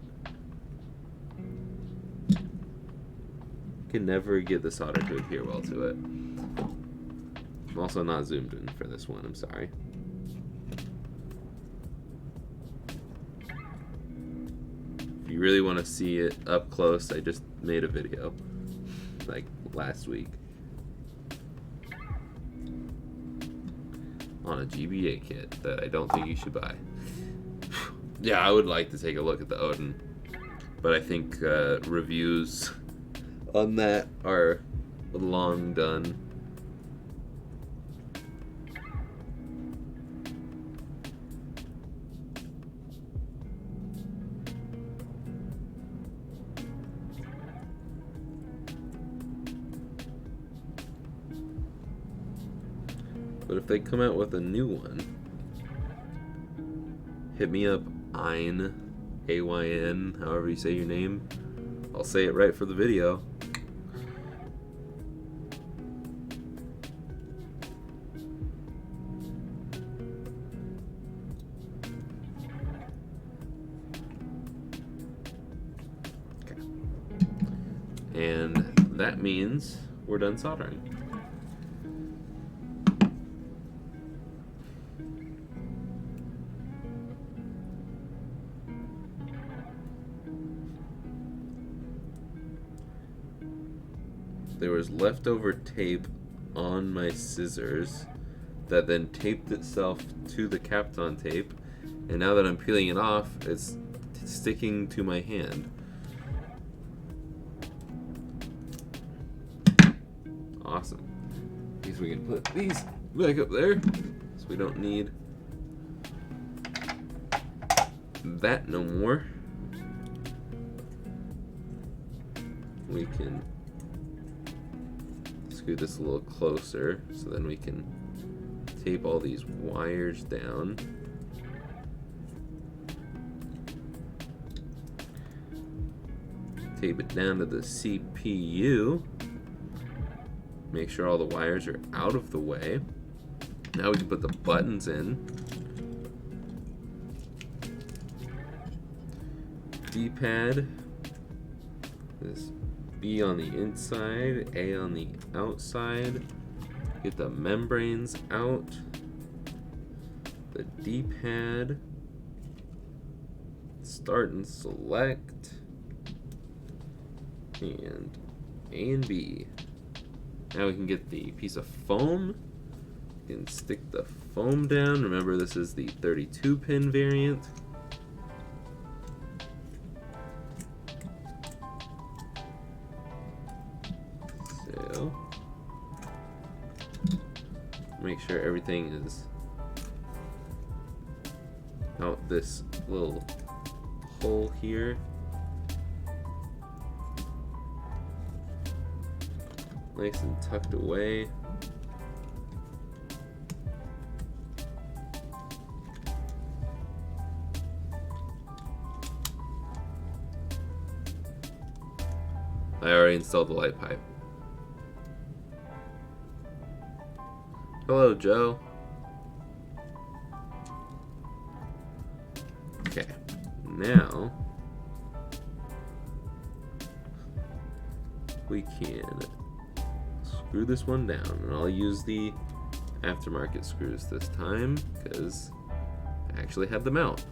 can never get the solder to adhere well to it. I'm also not zoomed in for this one, I'm sorry. If you really want to see it up close, I just made a video like last week on a GBA kit that I don't think you should buy. Yeah, I would like to take a look at the Odin, but I think reviews on that are long done. But if they come out with a new one, hit me up, Ayn, A-Y-N, however you say your name. I'll say it right for the video. Okay. And that means we're done soldering. There was leftover tape on my scissors that then taped itself to the Kapton tape, and now that I'm peeling it off, it's sticking to my hand. Awesome. I guess we can put these back up there, so we don't need that no more. we can screw this a little closer so then we can tape all these wires down. Tape it down to the CPU. Make sure all the wires are out of the way. Now we can put the buttons in. D-pad is B on the inside, A on the outside. Get the membranes out. The D-pad. Start and select. And A and B. Now we can get the piece of foam. We can stick the foam down. Remember, this is the 32-pin variant. So, make sure everything is out this little hole here. Nice and tucked away. I already installed the light pipe. Hello, Joe. Okay, now we can screw this one down, and I'll use the aftermarket screws this time because I actually have them out.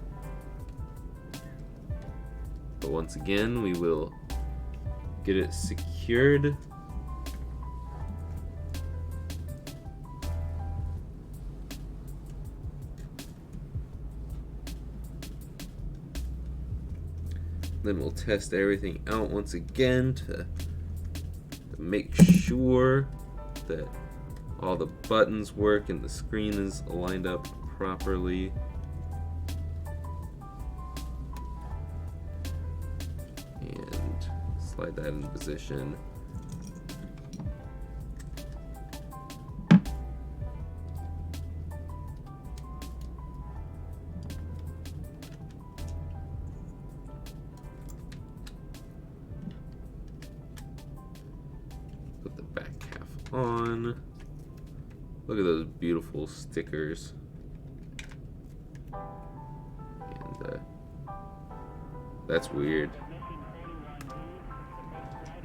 But once again, we will get it secured. Then we'll test everything out once again to make sure that all the buttons work and the screen is lined up properly. And slide that into position. Put the back half on. Look at those beautiful stickers. And that's weird.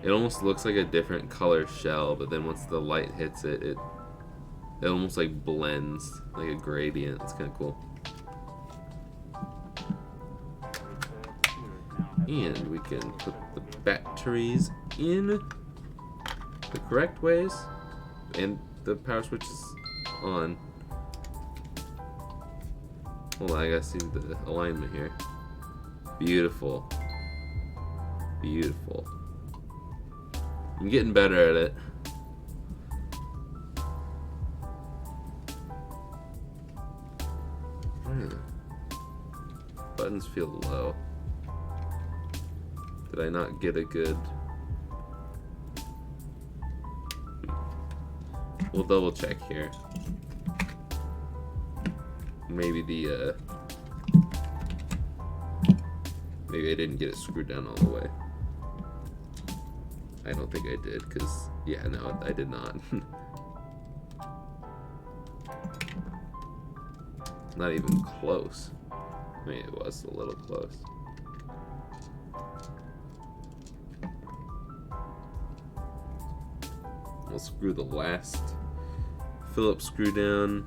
It almost looks like a different color shell, but then once the light hits it, it almost like blends, like a gradient. It's kind of cool. And we can put the batteries in the correct ways, and the power switch is on. Hold on, I gotta see the alignment here. Beautiful. Beautiful. I'm getting better at it. Buttons feel low. Did I not get a good... We'll double check here. Maybe the maybe I didn't get it screwed down all the way. I don't think I did, because yeah, no, I did not. Not even close. I mean, it was a little close. We'll screw the last Phillips screw down.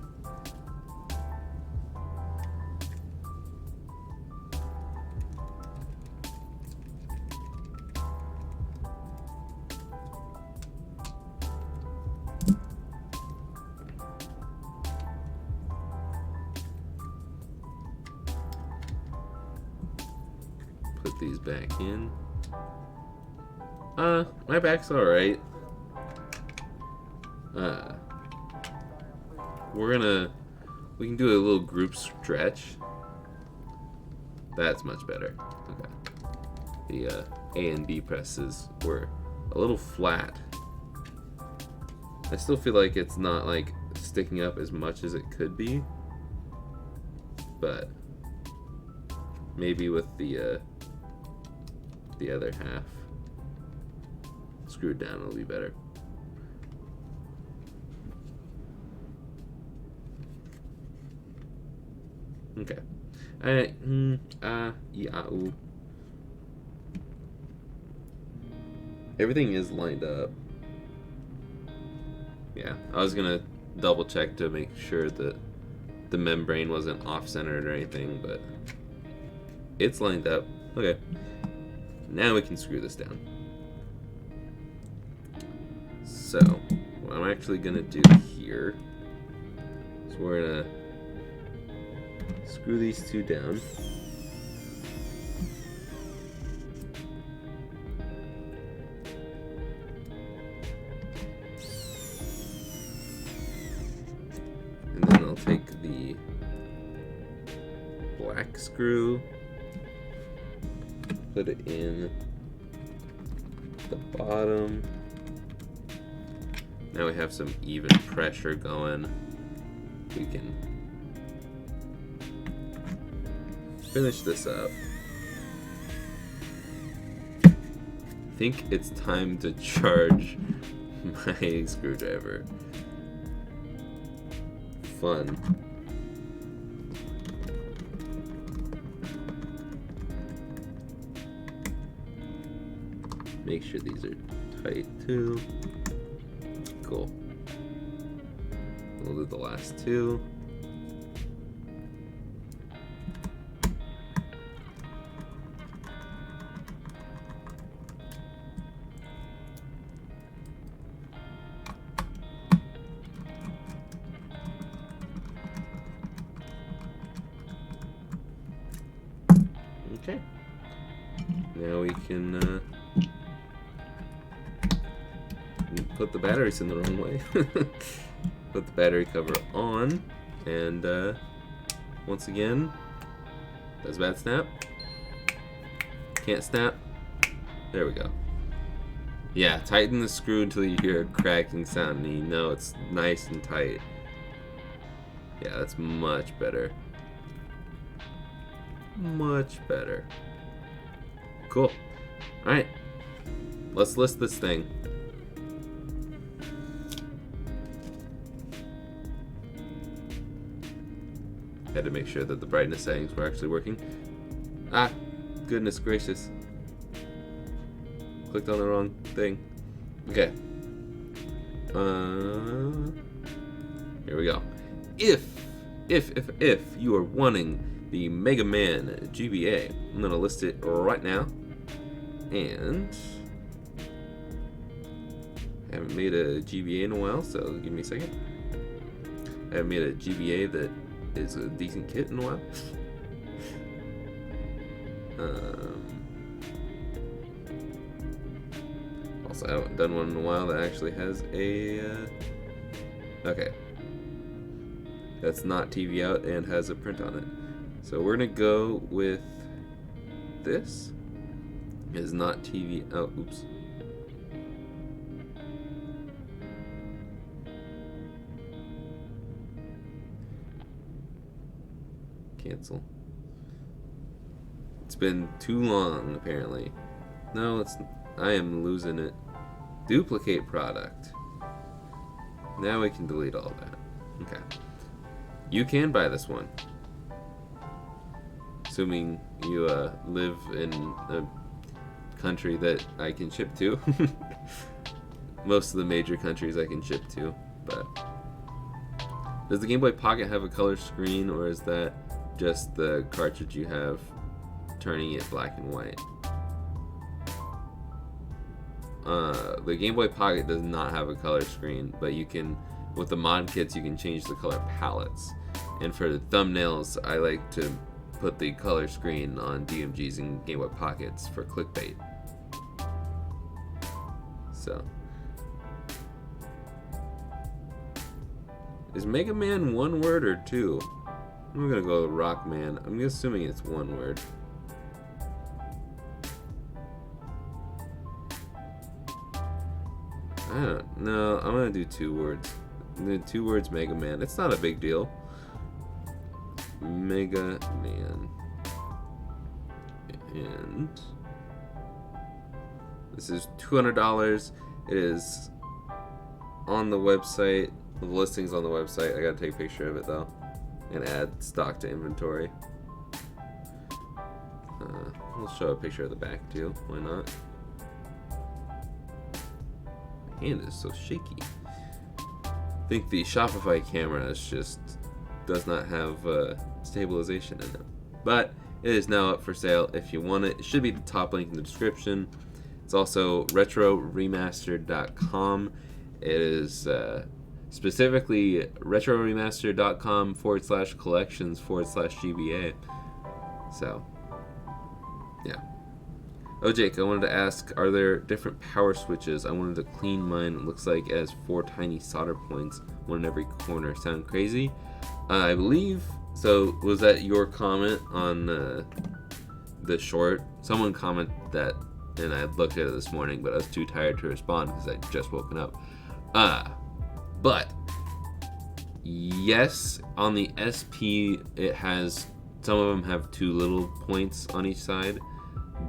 Put these back in. My back's alright. We can do a little group stretch. That's much better. Okay. The A and B presses were a little flat. I still feel like it's not like sticking up as much as it could be, but maybe with the other half screwed down it'll be better. Okay. Alright. Yeah. Ooh. Everything is lined up. Yeah, I was gonna double check to make sure that the membrane wasn't off-centered or anything, but it's lined up. Okay. Now we can screw this down. So, what I'm actually gonna do here is we're gonna screw these two down. And then I'll take the black screw, put it in the bottom. Now we have some even pressure going. We can finish this up. I think it's time to charge my screwdriver. Fun. Make sure these are tight too. Cool. We'll do the last two. Okay. Now we can put the batteries in the wrong way. Put the battery cover on, and once again, does that snap? Can't snap? There we go. Yeah, tighten the screw until you hear a cracking sound and you know it's nice and tight. Yeah, that's much better. Much better. Cool. Alright. Let's list this thing. Had to make sure that the brightness settings were actually working. Ah, goodness gracious. Clicked on the wrong thing. Okay. Here we go. If you are wanting the Mega Man GBA, I'm gonna list it right now. And I haven't made a GBA in a while, so give me a second. I haven't made a GBA that is a decent kit in a while. Also, I haven't done one in a while that actually has a okay, that's not TV out and has a print on it. So we're gonna go with this. It is not TV out. Oops. Cancel. It's been too long, apparently. No, it's. I am losing it. Duplicate product. Now we can delete all that. Okay. You can buy this one, assuming you live in a country that I can ship to. Most of the major countries I can ship to, but does the Game Boy Pocket have a color screen, or is that just the cartridge you have turning it black and white? The Game Boy Pocket does not have a color screen, but you can, with the mod kits, you can change the color palettes. And for the thumbnails, I like to put the color screen on DMGs and Game Boy Pockets for clickbait. So, is Mega Man one word or two? I'm gonna go with Rockman. I'm assuming it's one word. I don't know. I'm gonna do 2 words. I'm gonna do 2 words Mega Man. It's not a big deal. Mega Man. And this is $200. It is on the website. The listing's on the website. I gotta take a picture of it though and add stock to inventory. We'll show a picture of the back too. Why not? My hand is so shaky. I think the Shopify camera is just does not have stabilization in it. But it is now up for sale if you want it. It should be the top link in the description. It's also retroremastered.com. It is specifically retroremastered.com/collections/GBA. So, yeah. Oh, Jake, I wanted to ask, are there different power switches? I wanted to clean mine. It looks like it has 4 tiny solder points, one in every corner. Sound crazy? I believe, so was that your comment on the short? Someone commented that, and I looked at it this morning, but I was too tired to respond because I'd just woken up. But, yes, on the SP, it has, some of them have 2 little points on each side.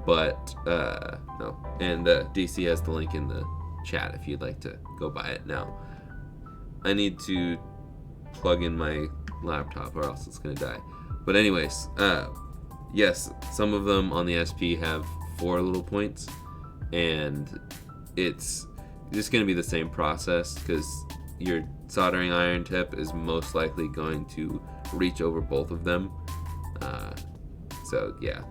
But no, and DC has the link in the chat if you'd like to go buy it now. I need to plug in my laptop or else it's gonna die. But anyways, yes, some of them on the SP have 4 little points, and it's just gonna be the same process because your soldering iron tip is most likely going to reach over both of them. So yeah.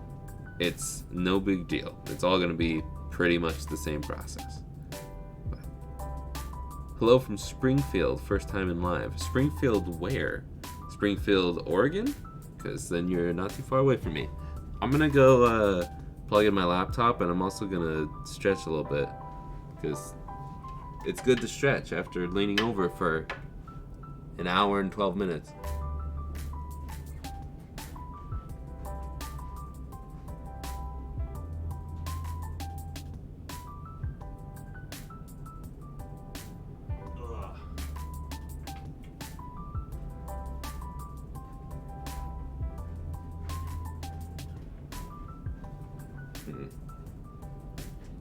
It's no big deal. It's all going to be pretty much the same process. But, hello from Springfield, first time in live. Springfield where? Springfield, Oregon? Because then you're not too far away from me. I'm going to go plug in my laptop, and I'm also going to stretch a little bit. Because it's good to stretch after leaning over for an hour and 12 minutes.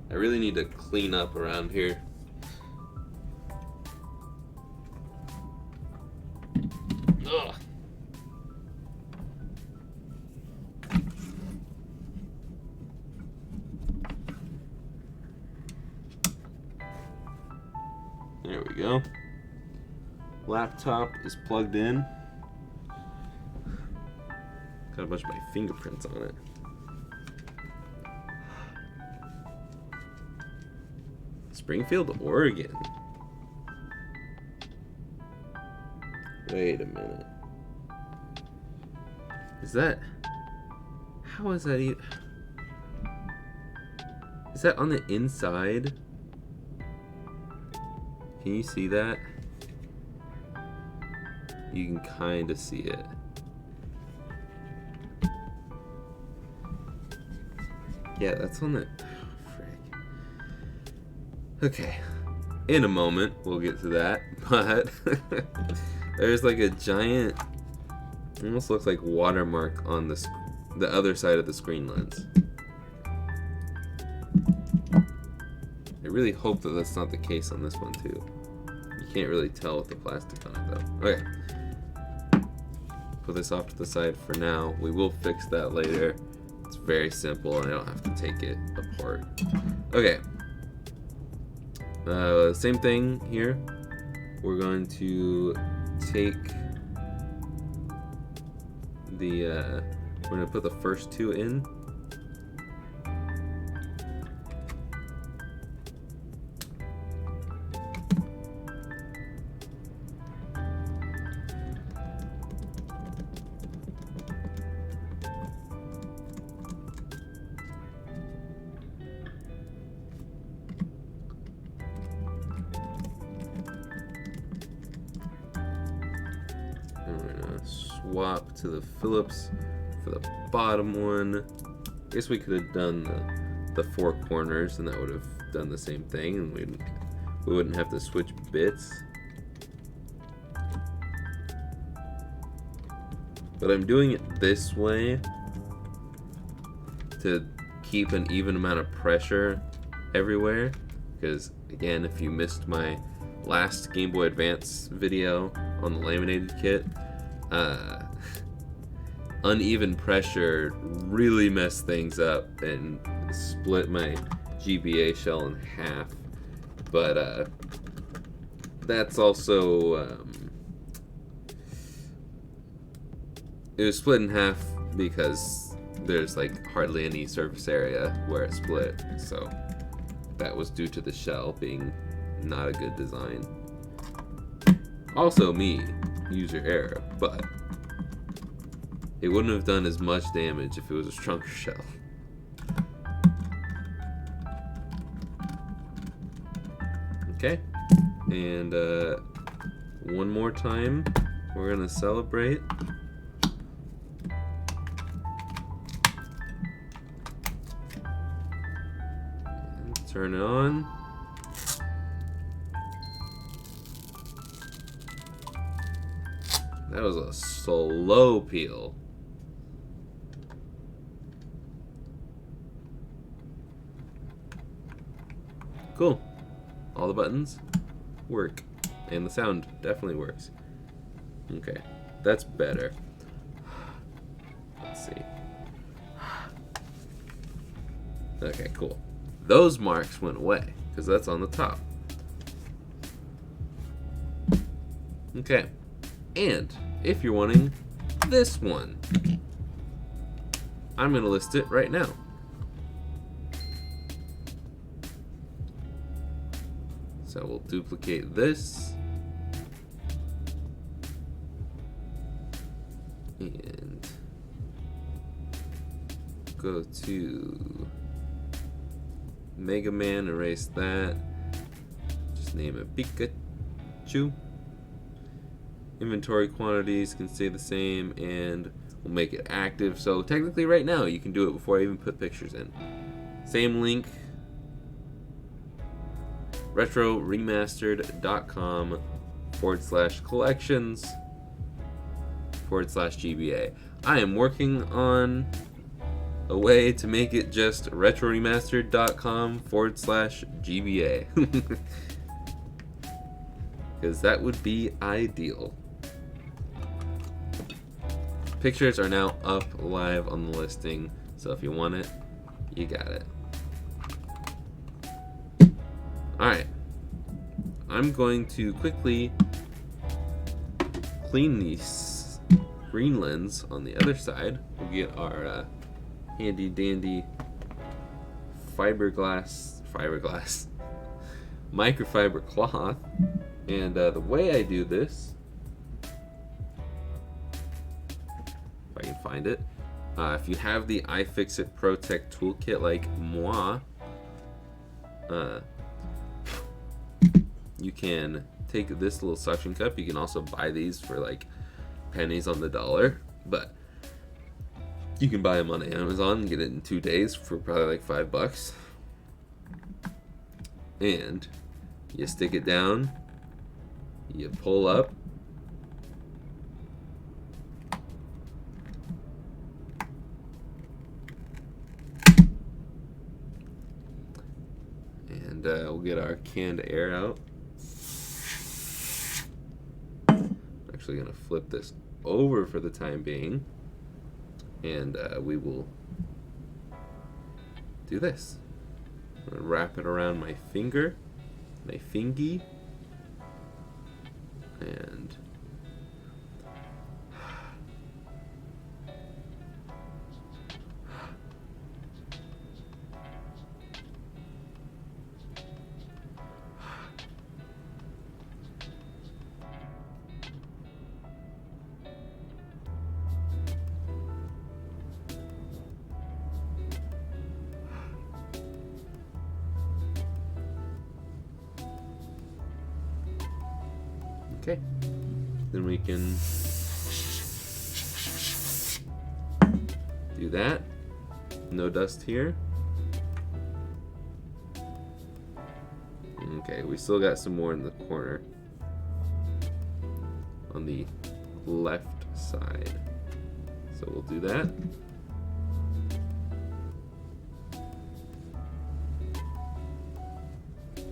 I really need to clean up around here. Ugh. There we go. Laptop is plugged in. Got a bunch of my fingerprints on it. Springfield, Oregon. Wait a minute. Is that... How is that even... Is that on the inside? Can you see that? You can kind of see it. Yeah, that's on the... Okay, in a moment we'll get to that, but there's like a giant, almost looks like watermark on the other side of the screen lens. I really hope that that's not the case on this one too. You can't really tell with the plastic on it though. Okay, put this off to the side for now. We will fix that later. It's very simple and I don't have to take it apart. Okay. Same thing here. We're going to take the, we're going to put the first 2 in. Swap to the Phillips for the bottom one. I guess we could have done the 4 corners and that would have done the same thing, and we wouldn't have to switch bits. But I'm doing it this way to keep an even amount of pressure everywhere. Because, again, if you missed my last Game Boy Advance video on the laminated kit, uneven pressure really messed things up and split my GBA shell in half. But that's also it was split in half because there's like hardly any surface area where it split, so that was due to the shell being not a good design. Also me, user error, but it wouldn't have done as much damage if it was a stronger shell. Okay, and one more time, we're gonna celebrate. And turn it on. That was a slow peel. Cool. All the buttons work. And the sound definitely works. Okay. That's better. Let's see. Okay, cool. Those marks went away, because that's on the top. Okay. And if you're wanting this one, I'm going to list it right now. So we'll duplicate this. And go to Mega Man, erase that. Just name it Pikachu. Inventory quantities can stay the same, and we'll make it active. So technically right now you can do it before I even put pictures in. Same link. retroremastered.com/collections/GBA. I am working on a way to make it just retroremastered.com/GBA. Because that would be ideal. Pictures are now up live on the listing, so if you want it, you got it. Alright, I'm going to quickly clean these green lens on the other side. We'll get our handy dandy microfiber cloth. And the way I do this, if I can find it, if you have the iFixit ProTech toolkit like moi, you can take this little suction cup. You can also buy these for like pennies on the dollar, but you can buy them on Amazon and get it in 2 days for probably like $5. And you stick it down, you pull up, and we'll get our canned air out. Actually gonna flip this over for the time being, and we will do this. I'm gonna wrap it around my finger, my fingy, and okay, then we can do that. No dust here. Okay, we still got some more in the corner. On the left side. So we'll do that.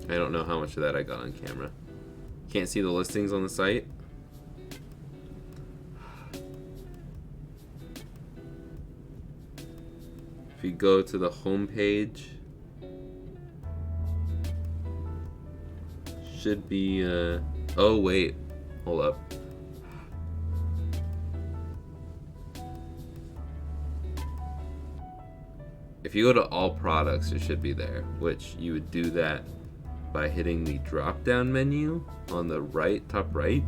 I don't know how much of that I got on camera. Can't see the listings on the site. If you go to the home page, should be oh wait, hold up. If you go to all products, it should be there, which you would do that by hitting the drop down menu on the right, top right.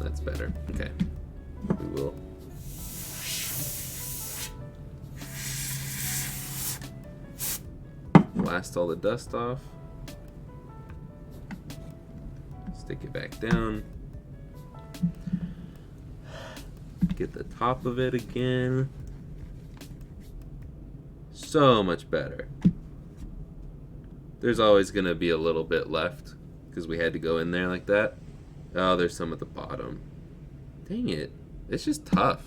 That's better. Okay. We will. Blast all the dust off. Stick it back down. Get the top of it again. So much better. There's always going to be a little bit left because we had to go in there like that. Oh, there's some at the bottom. Dang it. It's just tough.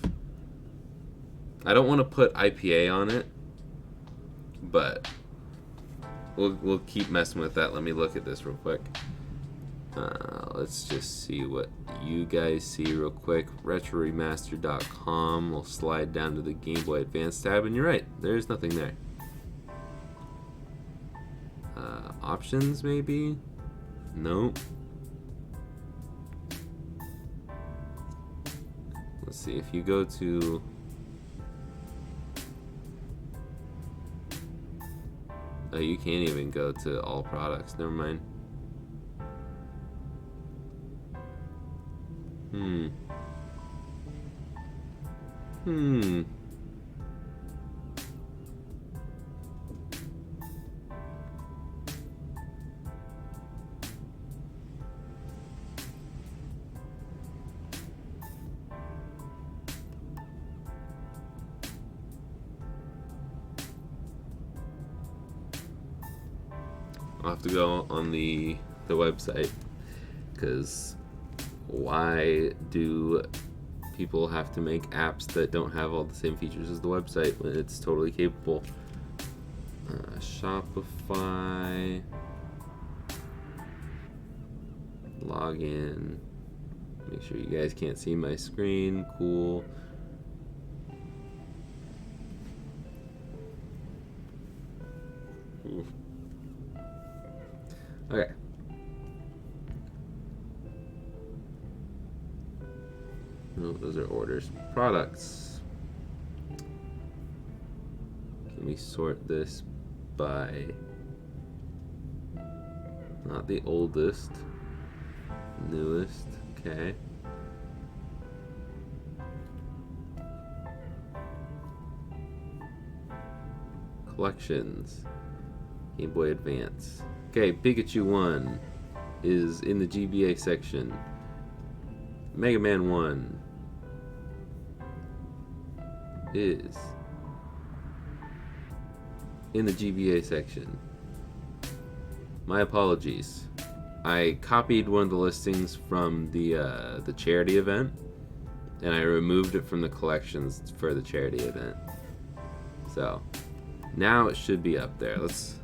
I don't want to put IPA on it, but we'll keep messing with that. Let me look at this real quick. Let's just see what you guys see real quick. RetroRemaster.com. We'll slide down to the Game Boy Advance tab, and you're right. There's nothing there. Options, maybe? Nope. Let's see, if you go to... Oh, you can't even go to all products. Never mind. I'll have to go on the website, because why do people have to make apps that don't have all the same features as the website when it's totally capable? Shopify, login, make sure you guys can't see my screen. Cool. Okay. No, those are orders. Products. Can we sort this by not the oldest, newest? Okay. Collections. Game Boy Advance. Okay, Pikachu 1 is in the GBA section. Mega Man 1 is in the GBA section. My apologies. I copied one of the listings from the charity event, and I removed it from the collections for the charity event. So now it should be up there. Let's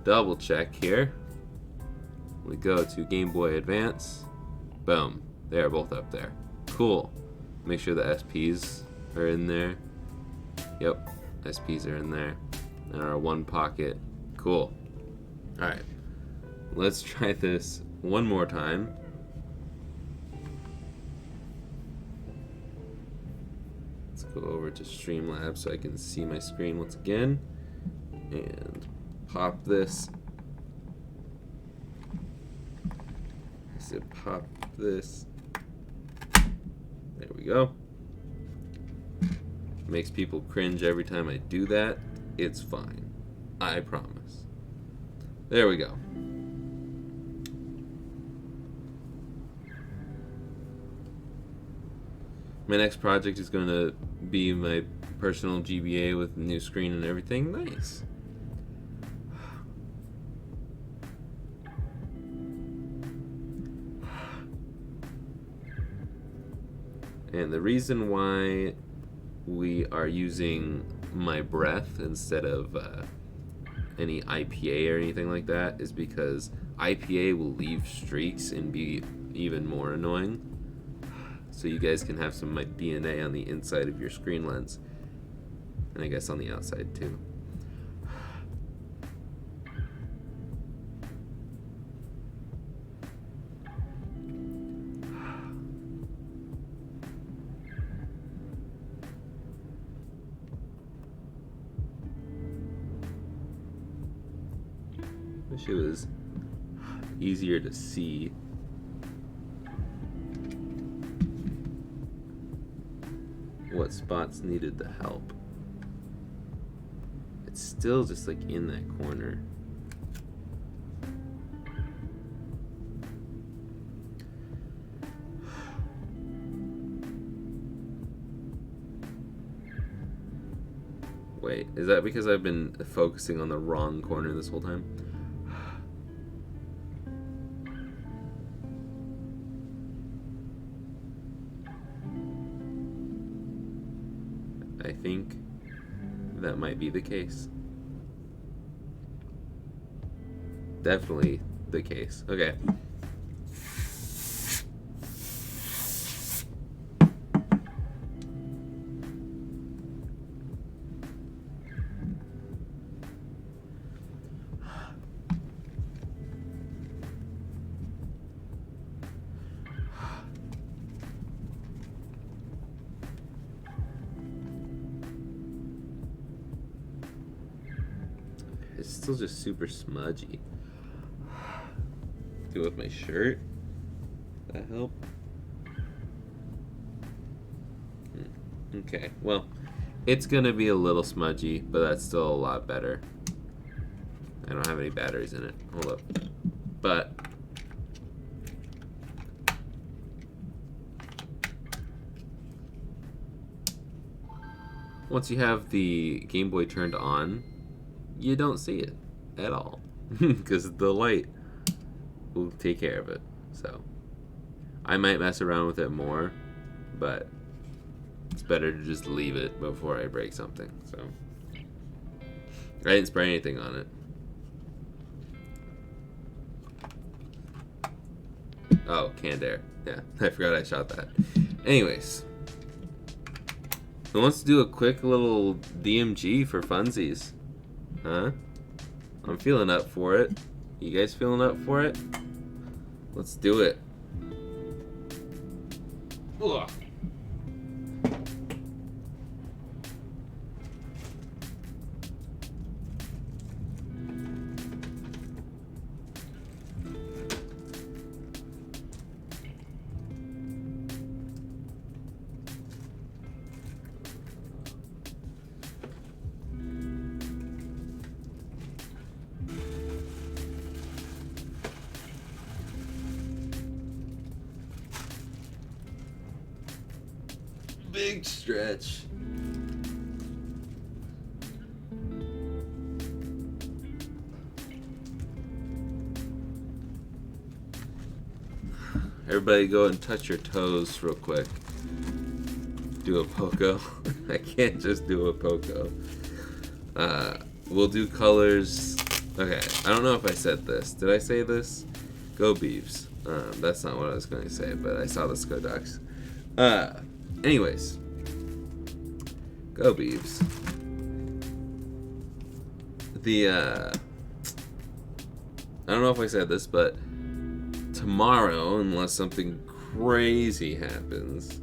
double check here. We go to Game Boy Advance. Boom. They are both up there. Cool. Make sure the SPs are in there. Yep. SPs are in there. And our one pocket. Cool. Alright. Let's try this one more time. Let's go over to Streamlabs so I can see my screen once again. And pop this. I said pop this. There we go. Makes people cringe every time I do that. It's fine. I promise. There we go. My next project is going to be my personal GBA with new screen and everything. Nice. And the reason why we are using my breath instead of any IPA or anything like that is because IPA will leave streaks and be even more annoying. So you guys can have some of my DNA on the inside of your screen lens. And I guess on the outside too. Wish it was easier to see. What spots needed the help. It's still just like in that corner. Wait, is that because I've been focusing on the wrong corner this whole time? I think that might be the case. Definitely the case. Okay. It's still just super smudgy. Do it with my shirt. That help? Okay, well, it's gonna be a little smudgy, but that's still a lot better. I don't have any batteries in it. Hold up. But once you have the Game Boy turned on, you don't see it at all because the light will take care of it. So I might mess around with it more, but it's better to just leave it before I break something. So I didn't spray anything on it. Oh, canned air. Yeah, I forgot I shot that. Anyways, who wants to do a quick little DMG for funsies? Huh? I'm feeling up for it. You guys feeling up for it? Let's do it. Ugh. Big stretch. Everybody go and touch your toes real quick. Do a poco. I can't just do a poco. We'll do colors. Okay, I don't know if I said this. Did I say this? Go Beavs. That's not what I was going to say, but I saw the Sko Ducks. Anyways, go Beavs. I don't know if I said this, but tomorrow, unless something crazy happens,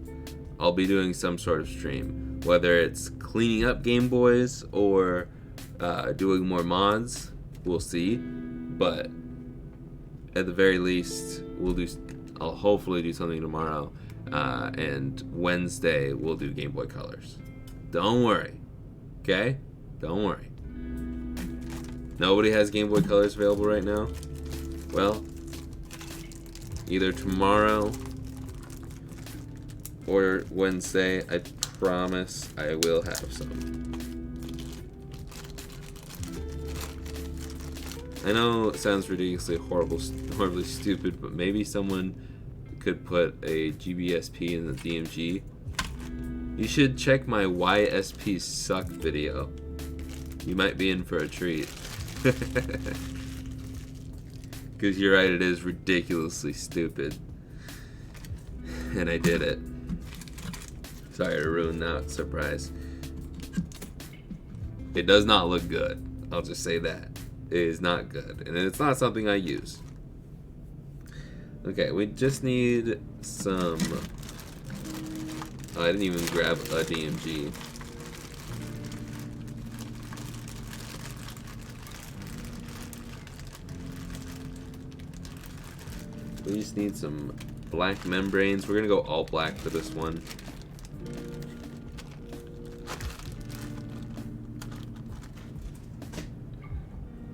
I'll be doing some sort of stream. Whether it's cleaning up Game Boys or doing more mods, we'll see. But at the very least, I'll hopefully do something tomorrow. And Wednesday we'll do Game Boy Colors. Don't worry. Okay? Don't worry. Nobody has Game Boy Colors available right now? Well, either tomorrow or Wednesday. I promise I will have some. I know it sounds ridiculously horribly stupid, but maybe someone could put a GBSP in the DMG. You should check my YSP suck video. You might be in for a treat. Because you're right, it is ridiculously stupid. And I did it. Sorry to ruin that surprise. It does not look good. I'll just say that. It is not good. And it's not something I use. Okay, we just need some... Oh, I didn't even grab a DMG. We just need some black membranes. We're gonna go all black for this one.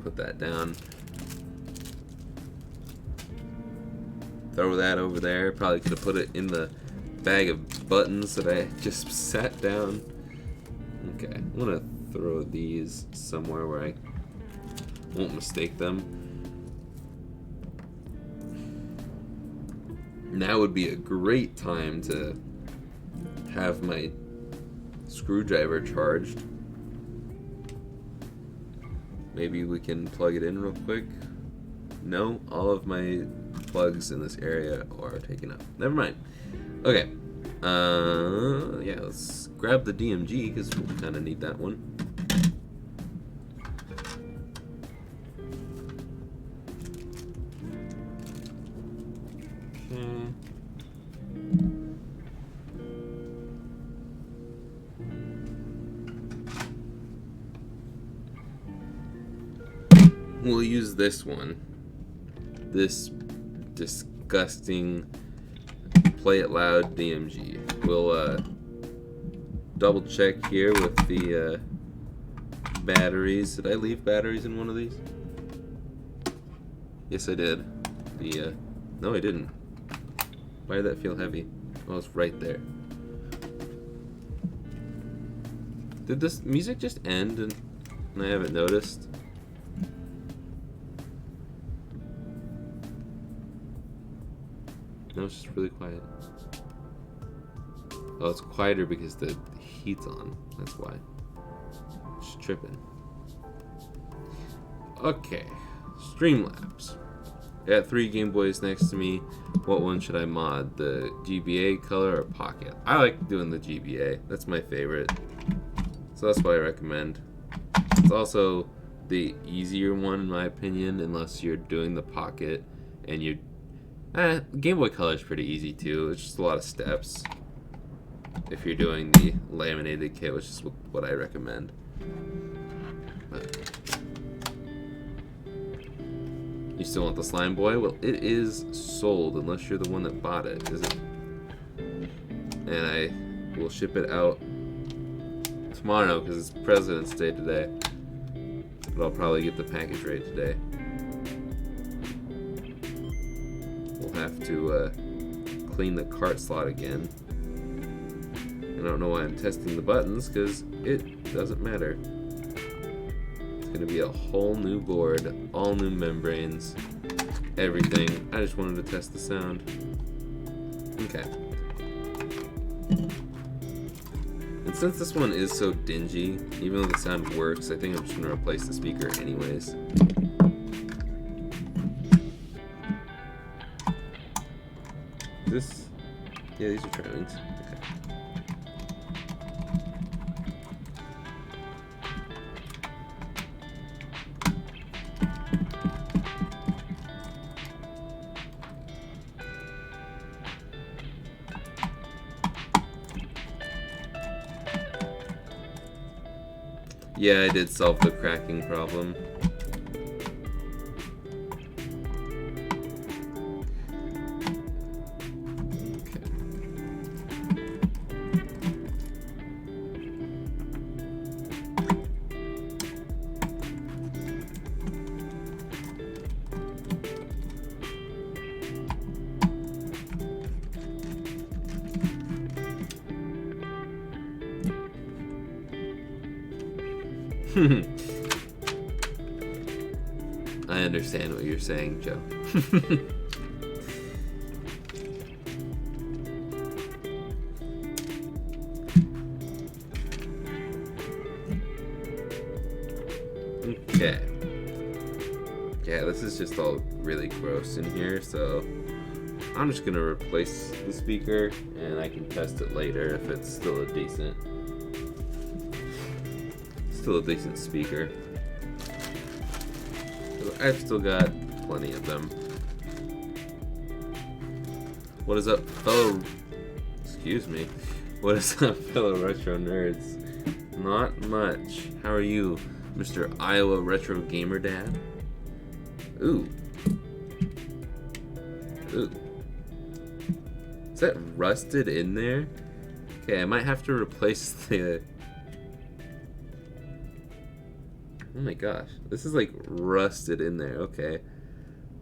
Put that down. Throw that over there. Probably could have put it in the bag of buttons that I just sat down. Okay, I'm gonna throw these somewhere where I won't mistake them. Now would be a great time to have my screwdriver charged. Maybe we can plug it in real quick. No, all of my plugs in this area are taken up. Never mind. Okay. Yeah, let's grab the DMG because we'll kind of need that one. We'll use this one. This disgusting Play It Loud DMG. We'll double check here with the batteries. Did I leave batteries in one of these? Yes, I did. No, I didn't. Why did that feel heavy? Oh, it's right there. Did this music just end and I haven't noticed? No, it's just really quiet. Oh, it's quieter because the heat's on. That's why. Just tripping. Okay. Streamlabs. I got 3 Game Boys next to me. What one should I mod? The GBA color or Pocket? I like doing the GBA. That's my favorite. So that's what I recommend. It's also the easier one in my opinion, unless you're doing the Pocket and you're Game Boy Color is pretty easy too. It's just a lot of steps. If you're doing the laminated kit, which is what I recommend. But you still want the Slime Boy? Well, it is sold unless you're the one that bought it, is it? And I will ship it out tomorrow because it's President's Day today. But I'll probably get the package right today. Have to clean the cart slot again. I don't know why I'm testing the buttons because it doesn't matter. It's gonna be a whole new board, all new membranes, everything. I just wanted to test the sound. Okay. And since this one is so dingy, even though the sound works, I think I'm just gonna replace the speaker anyways. Yeah, these are trimmings. Okay. Yeah, I did solve the cracking problem. I understand what you're saying, Joe. Okay. Yeah, this is just all really gross in here, so I'm just gonna replace the speaker and I can test it later if it's still a decent speaker. I've still got plenty of them. What is up, fellow? Excuse me. What is up, fellow retro nerds? Not much. How are you, Mr. Iowa Retro Gamer Dad? Ooh. Ooh. Is that rusted in there? Okay, I might have to replace the... Oh my gosh, this is like rusted in there. Okay,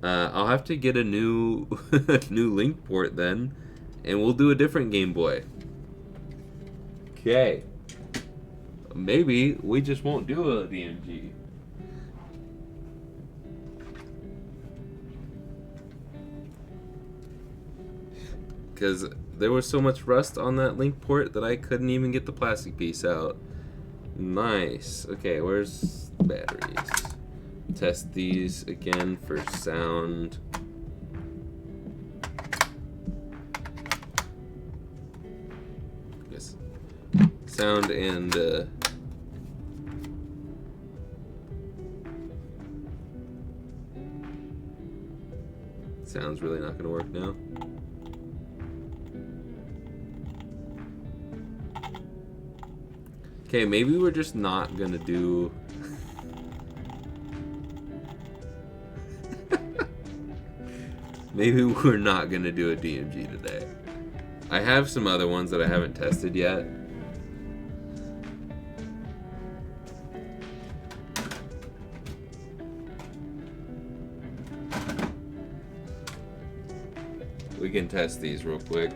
I'll have to get a new new link port then, and we'll do a different Game Boy. Okay, maybe we just won't do a DMG. Because there was so much rust on that link port that I couldn't even get the plastic piece out. Nice. Okay, where's batteries? Test these again for sound. Yes. Sound and sound's really not gonna work now. Okay, maybe we're just not gonna do... Maybe we're not gonna do a DMG today. I have some other ones that I haven't tested yet. We can test these real quick.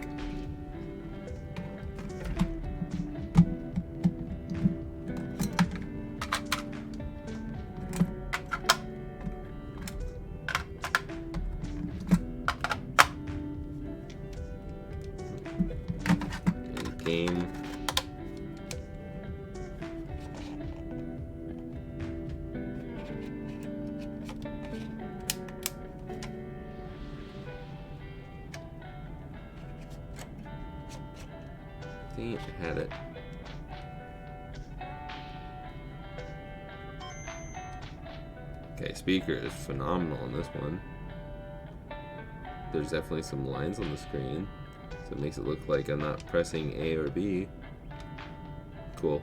Game. Dang it, I had it. Okay, speaker is phenomenal on this one. There's definitely some lines on the screen. So it makes it look like I'm not pressing A or B. Cool.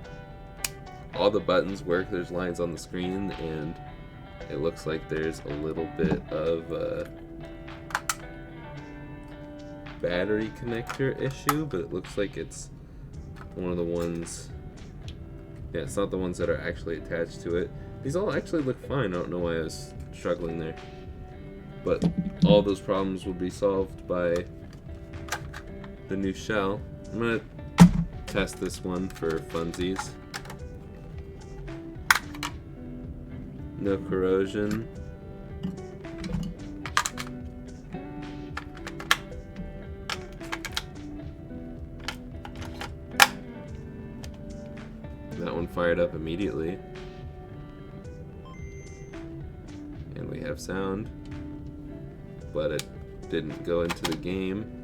All the buttons work, there's lines on the screen, and it looks like there's a little bit of battery connector issue, but it looks like it's one of the ones... Yeah, it's not the ones that are actually attached to it. These all actually look fine. I don't know why I was struggling there. But all those problems will be solved by the new shell. I'm gonna test this one for funsies. No corrosion. That one fired up immediately. And we have sound, but it didn't go into the game.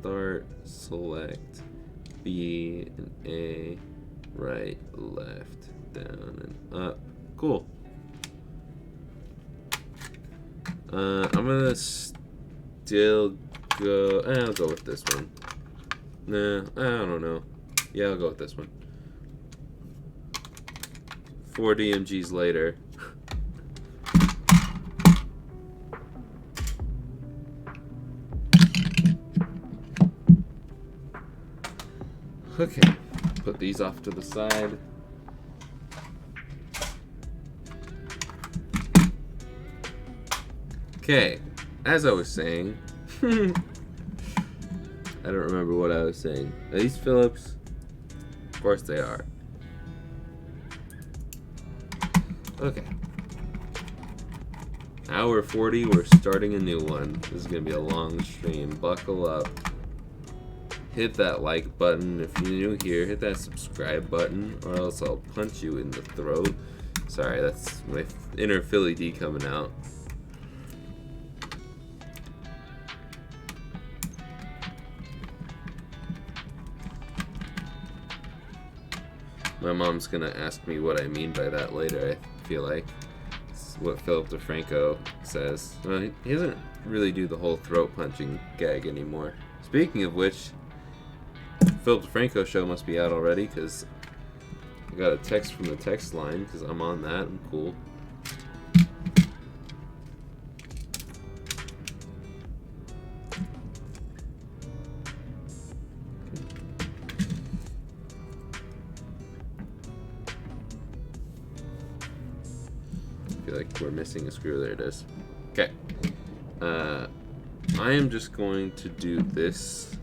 Start, select, B and A, right, left, down, and up. Cool. I'm gonna still go... I'll go with this one. Nah, I don't know. Yeah, I'll go with this one. 4 DMGs later. Okay, put these off to the side. Okay, as I was saying, I don't remember what I was saying. Are these Phillips? Of course they are. Okay. Hour 40, we're starting a new one. This is going to be a long stream. Buckle up. Hit that like button. If you're new here, hit that subscribe button, or else I'll punch you in the throat. Sorry, that's my inner Philly D coming out. My mom's gonna ask me what I mean by that later, I feel like. It's what Philip DeFranco says. Well, he doesn't really do the whole throat punching gag anymore. Speaking of which, Philip DeFranco show must be out already, because I got a text from the text line, because I'm on that. I'm cool. I feel like we're missing a screw. There it is. Okay. I am just going to do this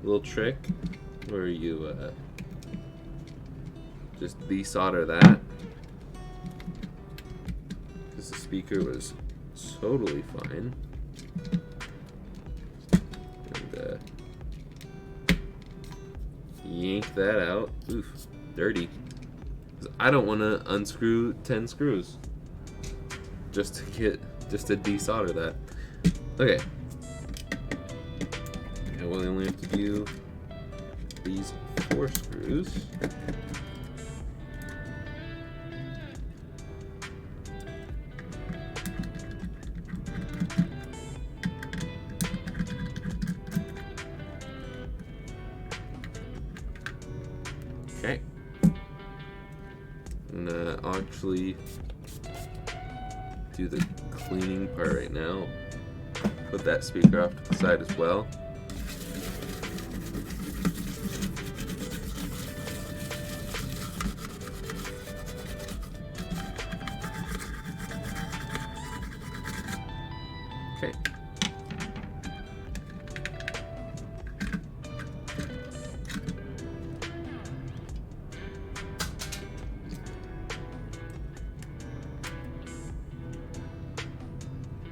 little trick where you just desolder that, because the speaker was totally fine. And yank that out. Oof, dirty. 'Cause I don't want to unscrew 10 screws just to desolder that. Okay. Yeah, well, I only have to do these 4 screws. Okay. I'm gonna actually do the cleaning part right now. Put that speaker off to the side as well. Okay.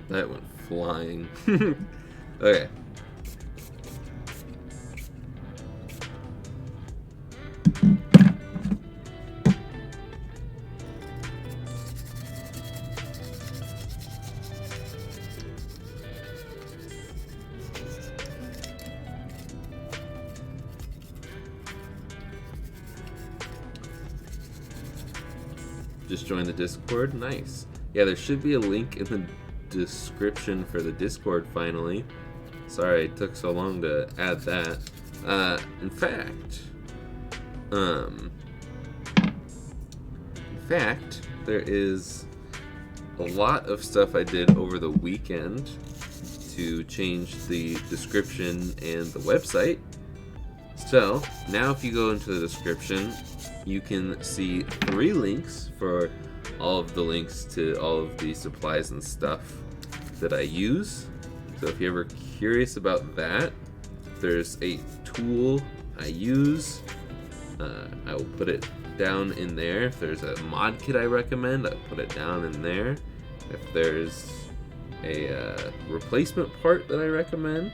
That went flying. Okay. Just join the Discord. Nice. Yeah, there should be a link in the description for the Discord finally. Sorry it took so long to add that. In fact, there is a lot of stuff I did over the weekend to change the description and the website. So now if you go into the description, you can see 3 links for all of the links to all of the supplies and stuff that I use. So if you're ever curious about that, there's a tool I use. I will put it down in there. If there's a mod kit I recommend, I'll put it down in there. If there's a replacement part that I recommend,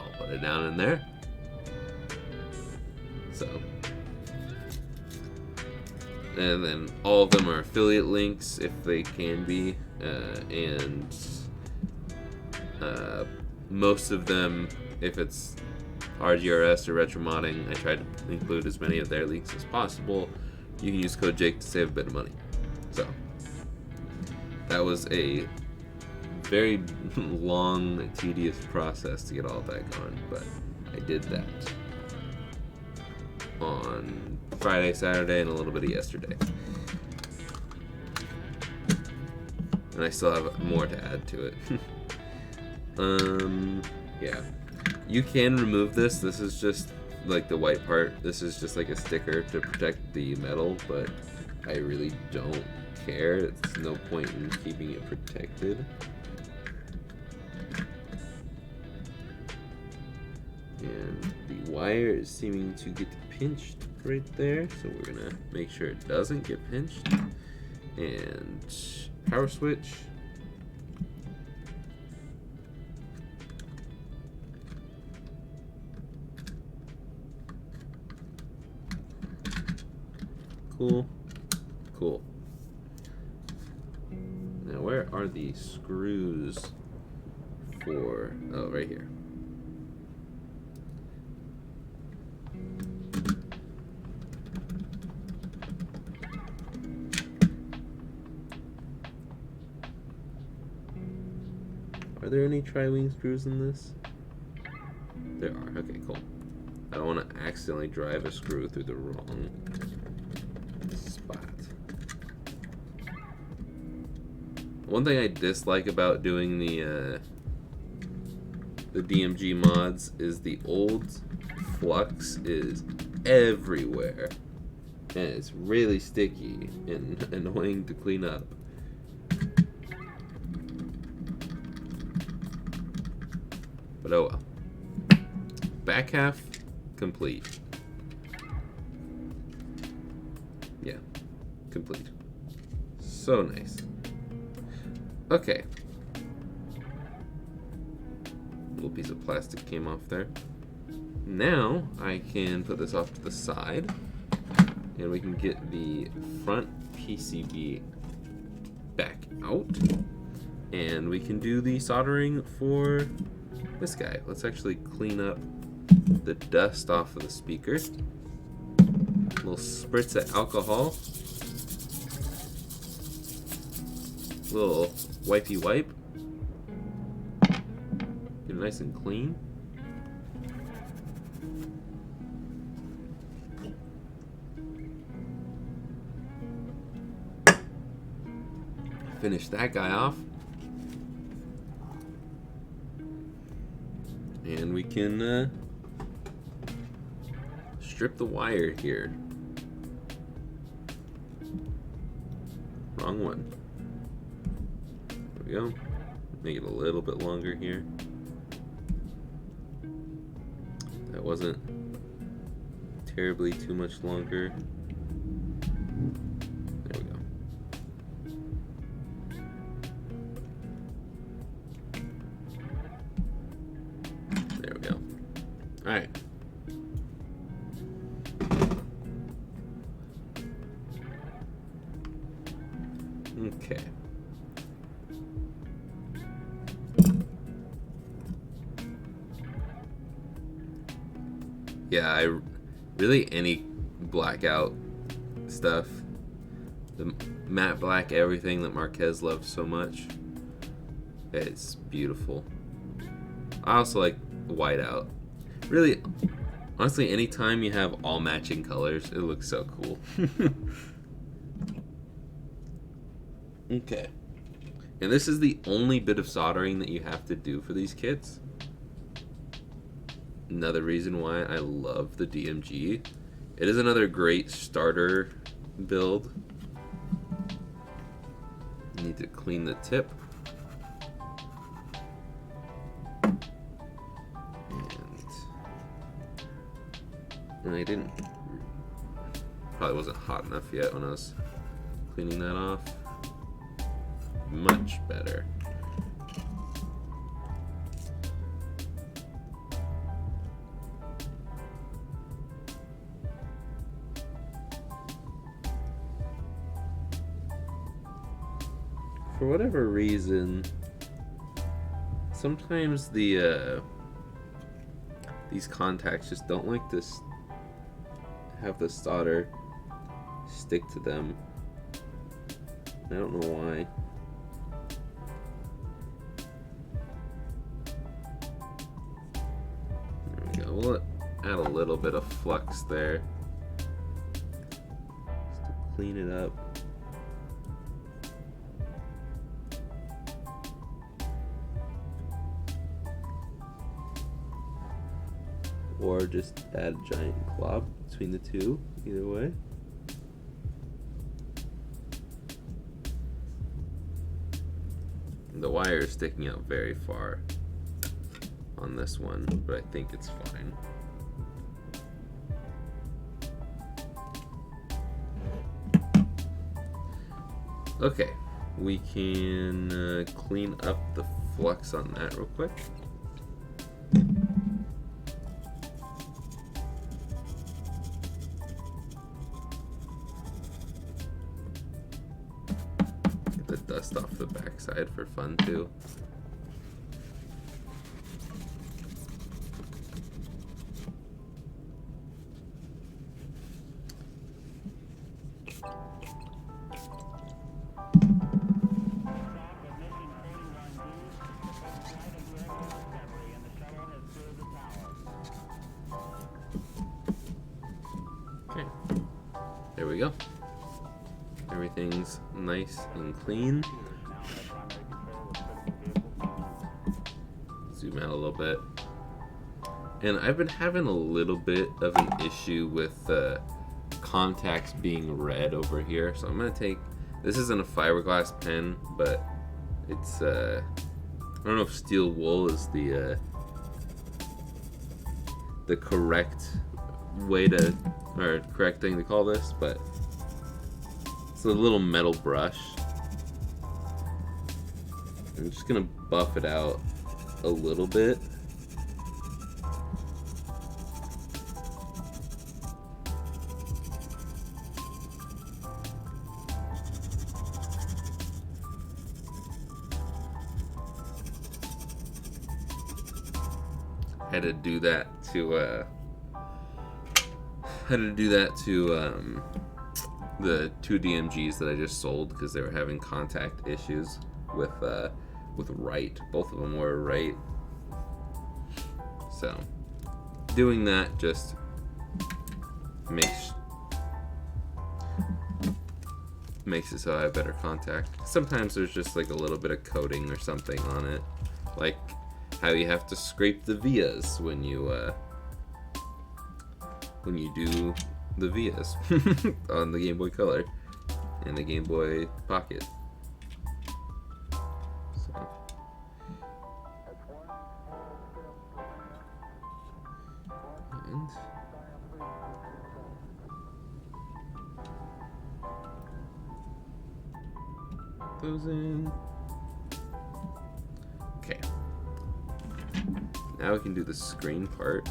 I'll put it down in there. So, and then all of them are affiliate links if they can be, and most of them, if it's RGRS or retromodding, I try to include as many of their links as possible. You can use code Jake to save a bit of money. So that was a very long, tedious process to get all that going, but I did that on Friday, Saturday, and a little bit of yesterday. And I still have more to add to it. Yeah. You can remove this. This is just like the white part. This is just like a sticker to protect the metal, but I really don't care. It's no point in keeping it protected. And the wire is seeming to get pinched right there, so we're gonna make sure it doesn't get pinched. And power switch. Cool. Cool. Now where are the screws for, oh, right here. Are there any tri-wing screws in this? There are. Okay, cool. I don't want to accidentally drive a screw through the wrong spot. One thing I dislike about doing the DMG mods is the old flux is everywhere, and it's really sticky and annoying to clean up. But oh well. Back half complete. Yeah, complete. So nice. Okay. Little piece of plastic came off there. Now I can put this off to the side, and we can get the front PCB back out, and we can do the soldering for this guy. Let's actually clean up the dust off of the speaker. A little spritz of alcohol. Little wipey wipe. Get it nice and clean. Finish that guy off. And we can strip the wire here. Wrong one. There we go. Make it a little bit longer here. That wasn't terribly too much longer. There we go. There we go. All right. Okay. Yeah, really any blackout stuff, the matte black everything that Marquez loves so much, it's beautiful. I also like whiteout. Really, honestly, anytime you have all matching colors, it looks so cool. Okay. And this is the only bit of soldering that you have to do for these kits. Another reason why I love the DMG. It is another great starter build. You need to clean the tip. And I didn't, probably wasn't hot enough yet when I was cleaning that off. Much better. For whatever reason, sometimes the these contacts just don't like to have the solder stick to them. I don't know why. There we go. We'll add a little bit of flux there just to clean it up. Or just add a giant glob between the two, either way. The wire is sticking out very far. on this one, but I think it's fine. Okay, we can clean up the flux on that real quick. Get the dust off the backside for fun too. There we go. Everything's nice and clean. Zoom out a little bit. And I've been having a little bit of an issue with contacts being red over here. So I'm going to take, this isn't a fiberglass pen, but it's, I don't know if steel wool is the correct way to, or correct thing to call this, but it's a little metal brush. I'm just gonna buff it out a little bit. I had to do that to the two DMGs that I just sold because they were having contact issues with right. Both of them were right. So doing that just makes it so I have better contact. Sometimes there's just like a little bit of coating or something on it, like how you have to scrape the vias when you do the vias on the Game Boy Color and the Game Boy Pocket. So. And those in. Okay. Now we can do the screen part.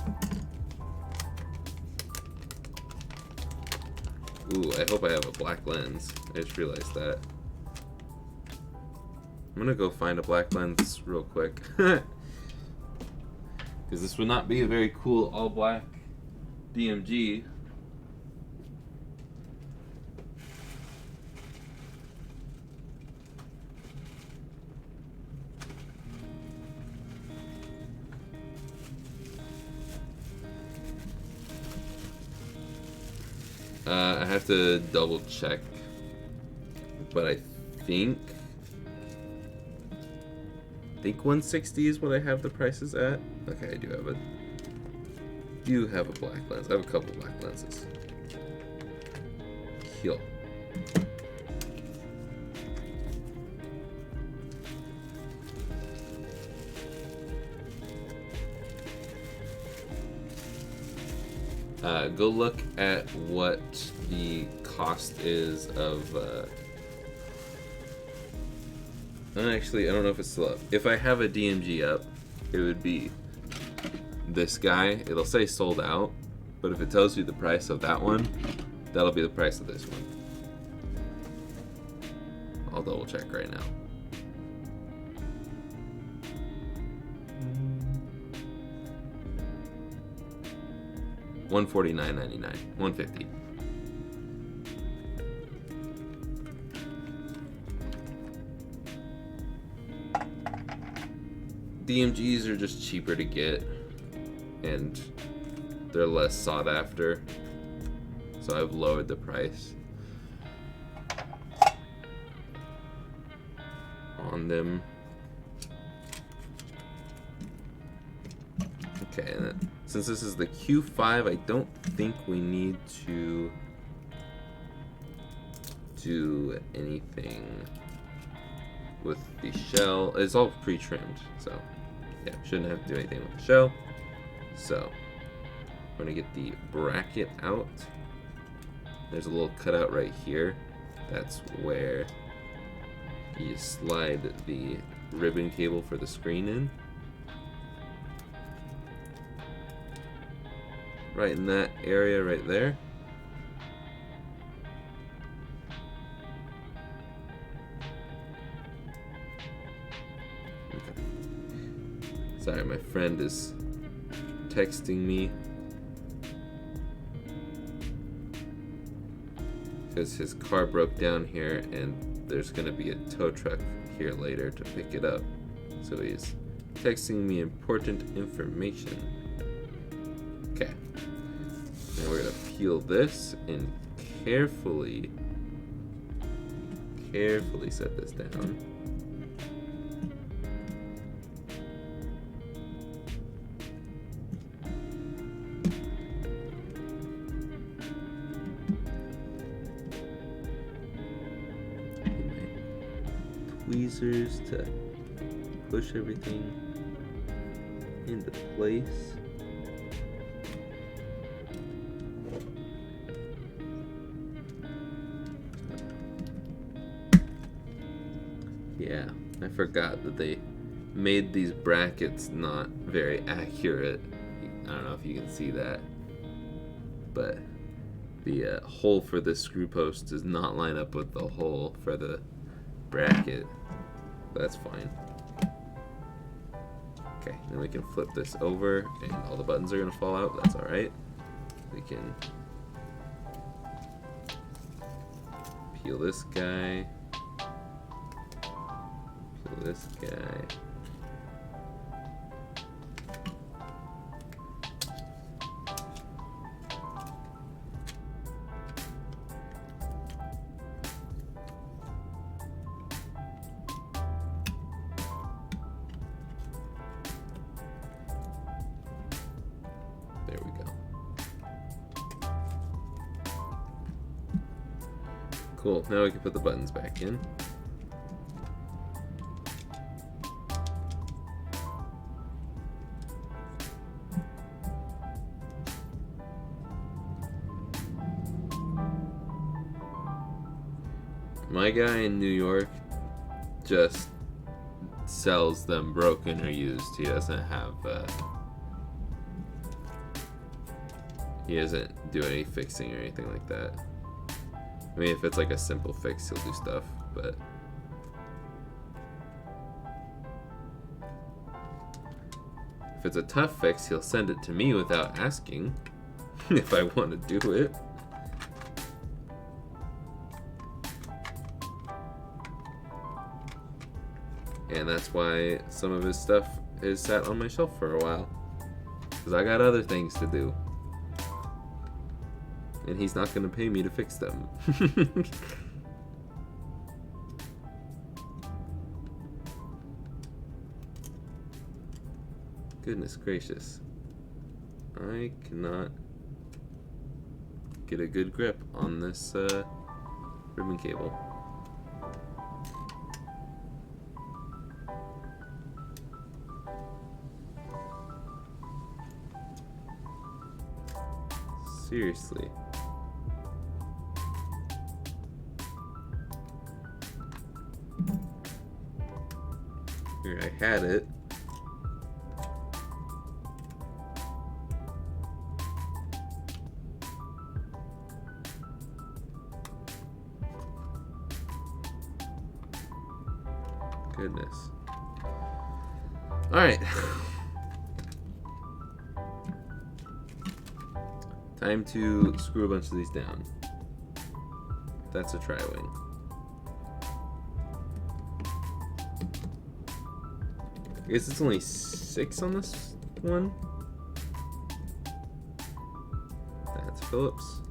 Ooh, I hope I have a black lens. I just realized that. I'm gonna go find a black lens real quick. Because this would not be a very cool all black DMG. I have to double check, but I think 160 is what I have the prices at. Okay, I do have a black lens. I have a couple black lenses. Cool. Go look at what the cost is of. Actually, I don't know if it's still up. If I have a DMG up, it would be this guy. It'll say sold out, but if it tells you the price of that one, that'll be the price of this one. I'll double check right now. $149.99. $150. DMGs are just cheaper to get, and they're less sought after, so I've lowered the price on them. Okay, and then, since this is the Q5, I don't think we need to do anything with the shell. It's all pre-trimmed, so Yeah, shouldn't have to do anything with the shell. So, I'm going to get the bracket out. There's a little cutout right here. That's where you slide the ribbon cable for the screen in. Right in that area right there. Okay. Sorry, my friend is texting me because his car broke down here and there's gonna be a tow truck here later to pick it up. So he's texting me important information. Okay. Now we're gonna peel this and carefully set this down. Tweezers to push everything into place. Yeah, I forgot that they made these brackets not very accurate. I don't know if you can see that, but the hole for the screw post does not line up with the hole for the bracket. That's fine. Okay, then we can flip this over and all the buttons are gonna fall out. That's alright. We can peel this guy. Peel this guy. There we go. Cool, now we can put the buttons back in. My guy in New York just sells them broken or used. He doesn't have he doesn't do any fixing or anything like that. I mean, if it's like a simple fix, he'll do stuff, but if it's a tough fix, he'll send it to me without asking if I want to do it. And that's why some of his stuff is sat on my shelf for a while, because I got other things to do. And he's not going to pay me to fix them. Goodness gracious. I cannot get a good grip on this ribbon cable. Seriously. Here, I had it. Goodness. All right. Time to screw a bunch of these down. That's a tri-wing. I guess it's only 6 on this one. That's Phillips.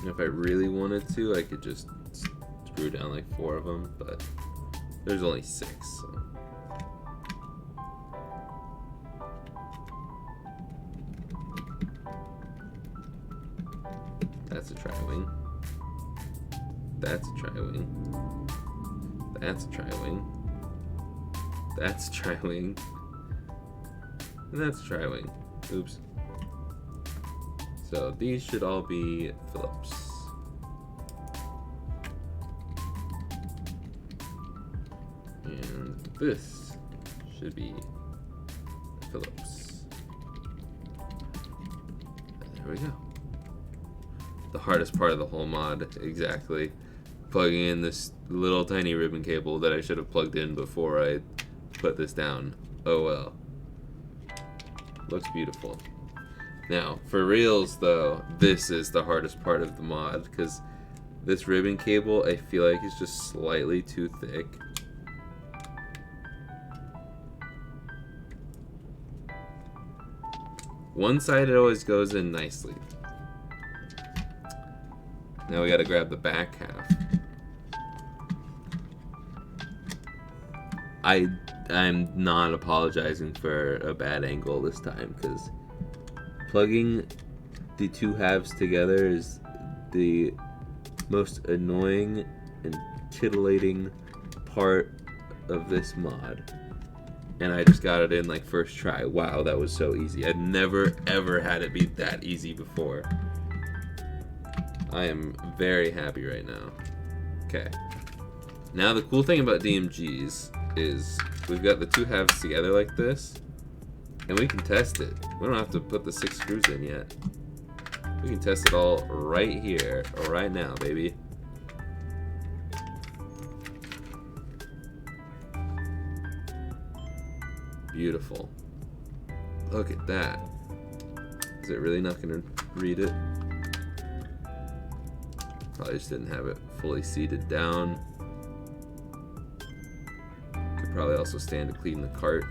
If I really wanted to, I could just screw down like 4 of them, but there's only 6. So. That's a tri-wing. That's a tri-wing. That's a tri-wing. That's a tri-wing. And that's a tri-wing. Oops. So these should all be Phillips. And this should be Phillips. There we go. The hardest part of the whole mod, exactly. Plugging in this little tiny ribbon cable that I should have plugged in before I put this down. Oh well. Looks beautiful. Now, for reals though, this is the hardest part of the mod, because this ribbon cable I feel like is just slightly too thick. One side it always goes in nicely. Now we gotta grab the back half. I'm not apologizing for a bad angle this time, because plugging the two halves together is the most annoying and titillating part of this mod. And I just got it in like first try. Wow, that was so easy. I'd never ever had it be that easy before. I am very happy right now. Okay. Now the cool thing about DMGs is we've got the two halves together like this, and we can test it. We don't have to put the 6 screws in yet. We can test it all right here, right now, baby. Beautiful. Look at that. Is it really not going to read it? Probably just didn't have it fully seated down. Could probably also stand to clean the cart.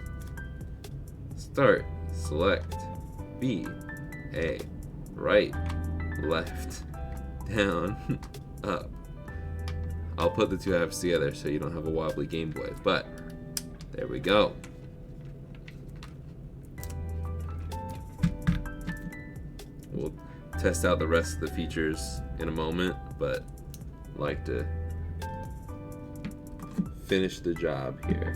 Start, select, B, A, right, left, down, up. I'll put the two halves together so you don't have a wobbly Game Boy, but there we go. We'll test out the rest of the features in a moment, but I'd like to finish the job here.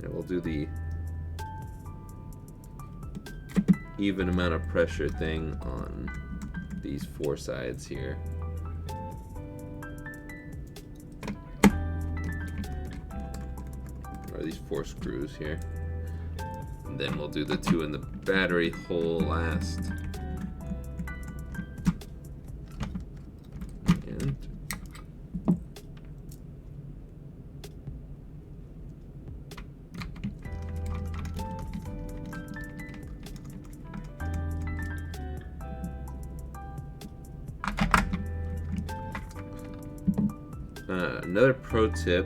And we'll do the even amount of pressure thing on these 4 sides here. These 4 screws here, and then we'll do the 2 in the battery hole last. And another pro tip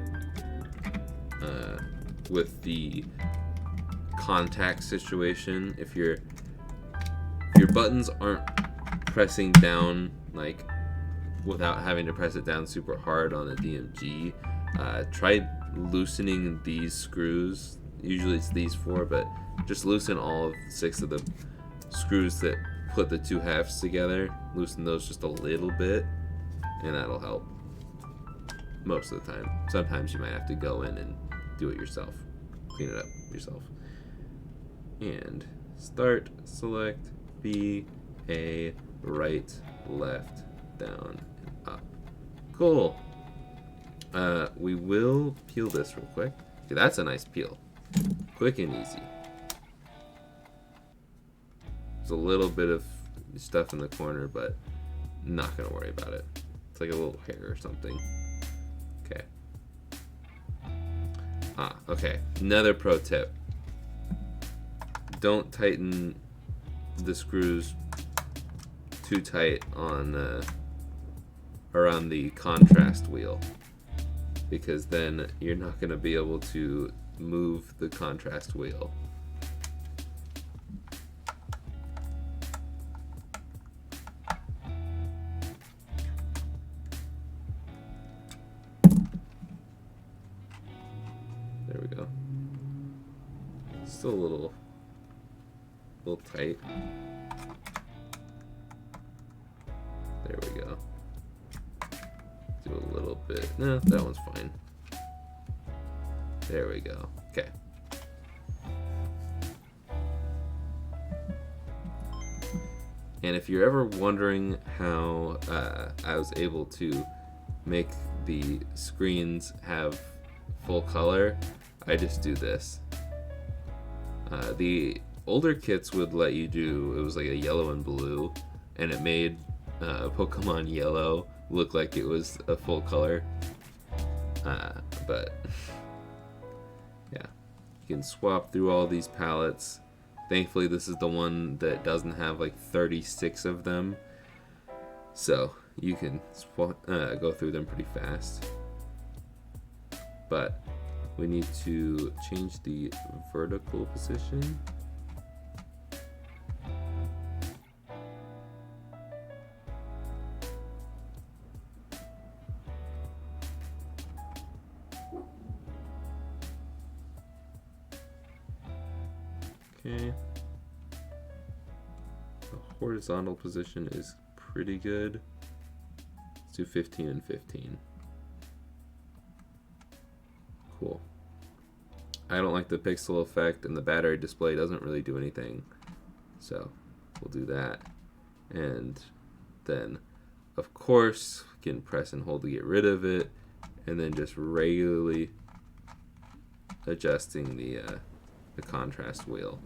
with the contact situation, if your buttons aren't pressing down like without having to press it down super hard on a DMG, try loosening these screws. Usually it's these 4, but just loosen all 6 of the screws that put the two halves together. Loosen those just a little bit, and that'll help most of the time. Sometimes you might have to go in and do it yourself, clean it up yourself. And start, select, B, A, right, left, down, and up. Cool. We will peel this real quick. Okay, that's a nice peel. Quick and easy. There's a little bit of stuff in the corner, but not gonna worry about it. It's like a little hair or something. Okay. Okay. Another pro tip. Don't tighten the screws too tight on around the contrast wheel, because then you're not going to be able to move the contrast wheel. There we go. Still a little tight. There we go. Do a little bit. No, that one's fine. There we go. Okay. And if you're ever wondering how I was able to make the screens have full color, I just do this. The older kits would let you do, it was like a yellow and blue, and it made Pokemon Yellow look like it was a full color. But yeah, you can swap through all these palettes. Thankfully, this is the one that doesn't have like 36 of them, so you can go through them pretty fast. But we need to change the vertical position. Okay. The horizontal position is pretty good. Let's do 15 and 15. Cool. I don't like the pixel effect, and the battery display doesn't really do anything. So we'll do that. And then, of course, we can press and hold to get rid of it, and then just regularly adjusting the contrast wheel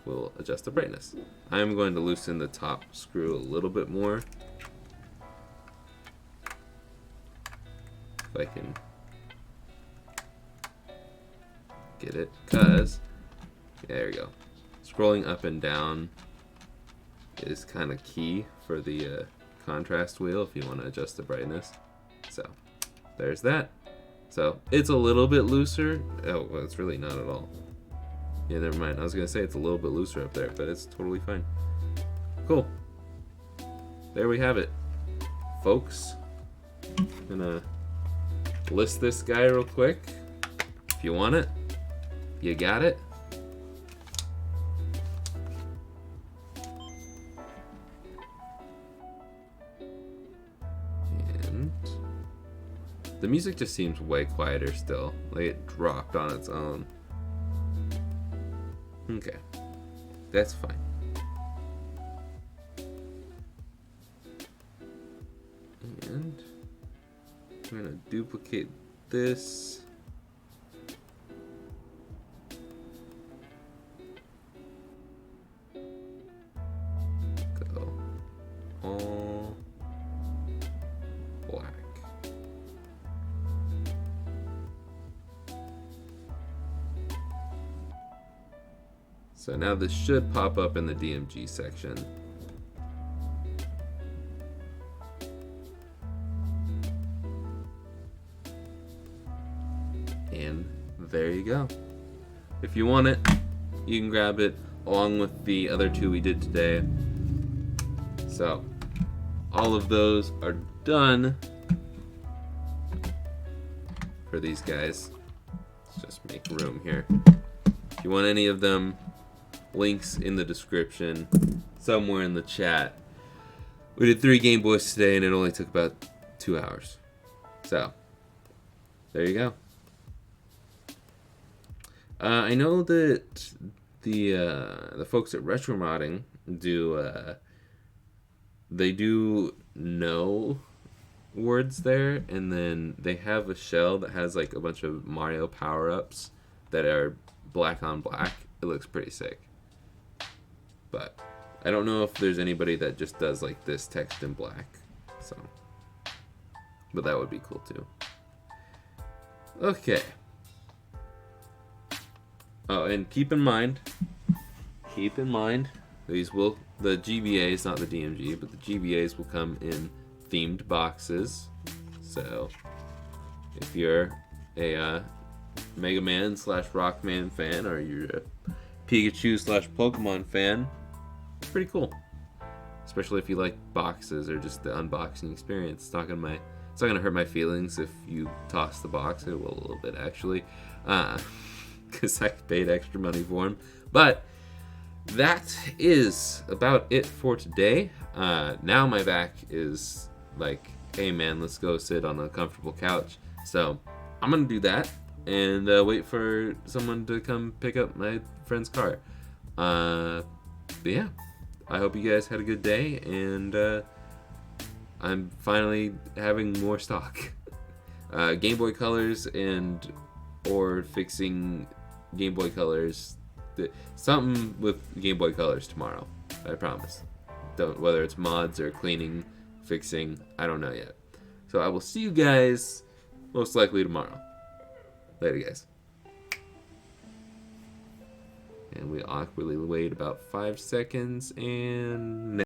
will adjust the brightness. I'm going to loosen the top screw a little bit more. If I can get it, because there we go. Scrolling up and down is kind of key for the contrast wheel if you want to adjust the brightness. So there's that. So it's a little bit looser. Oh, well, it's really not at all. Yeah, never mind. I was gonna say it's a little bit looser up there, but it's totally fine. Cool. There we have it, folks. I'm gonna list this guy real quick. If you want it, you got it. And the music just seems way quieter still. Like it dropped on its own. Okay, that's fine. And I'm gonna duplicate this. Go all black. So now this should pop up in the DMG section. And there you go. If you want it, you can grab it along with the other two we did today. So all of those are done for these guys. Let's just make room here. If you want any of them, links in the description, somewhere in the chat. We did 3 Game Boys today, and it only took about 2 hours. So, there you go. I know that the folks at Retro Modding do they do no words there, and then they have a shell that has like a bunch of Mario power-ups that are black on black. It looks pretty sick. But I don't know if there's anybody that just does like this text in black. So, but that would be cool too. Okay. Oh, and keep in mind, these will, the GBAs, not the DMG, but the GBAs will come in themed boxes. So if you're a Mega Man / Rockman fan, or you're a Pikachu / Pokemon fan, it's pretty cool. Especially if you like boxes or just the unboxing experience. Talking to my It's not gonna hurt my feelings if you toss the box. It will a little bit actually, because I paid extra money for them. But that is about it for today. Now my back is like, hey man, let's go sit on a comfortable couch. So I'm gonna do that and wait for someone to come pick up my friend's car. But yeah, I hope you guys had a good day, and I'm finally having more stock. Game Boy Colors or fixing Game Boy Colors. Something with Game Boy Colors tomorrow, I promise. Whether it's mods or cleaning, fixing, I don't know yet. So I will see you guys most likely tomorrow. Later, guys. And we awkwardly wait about 5 seconds, and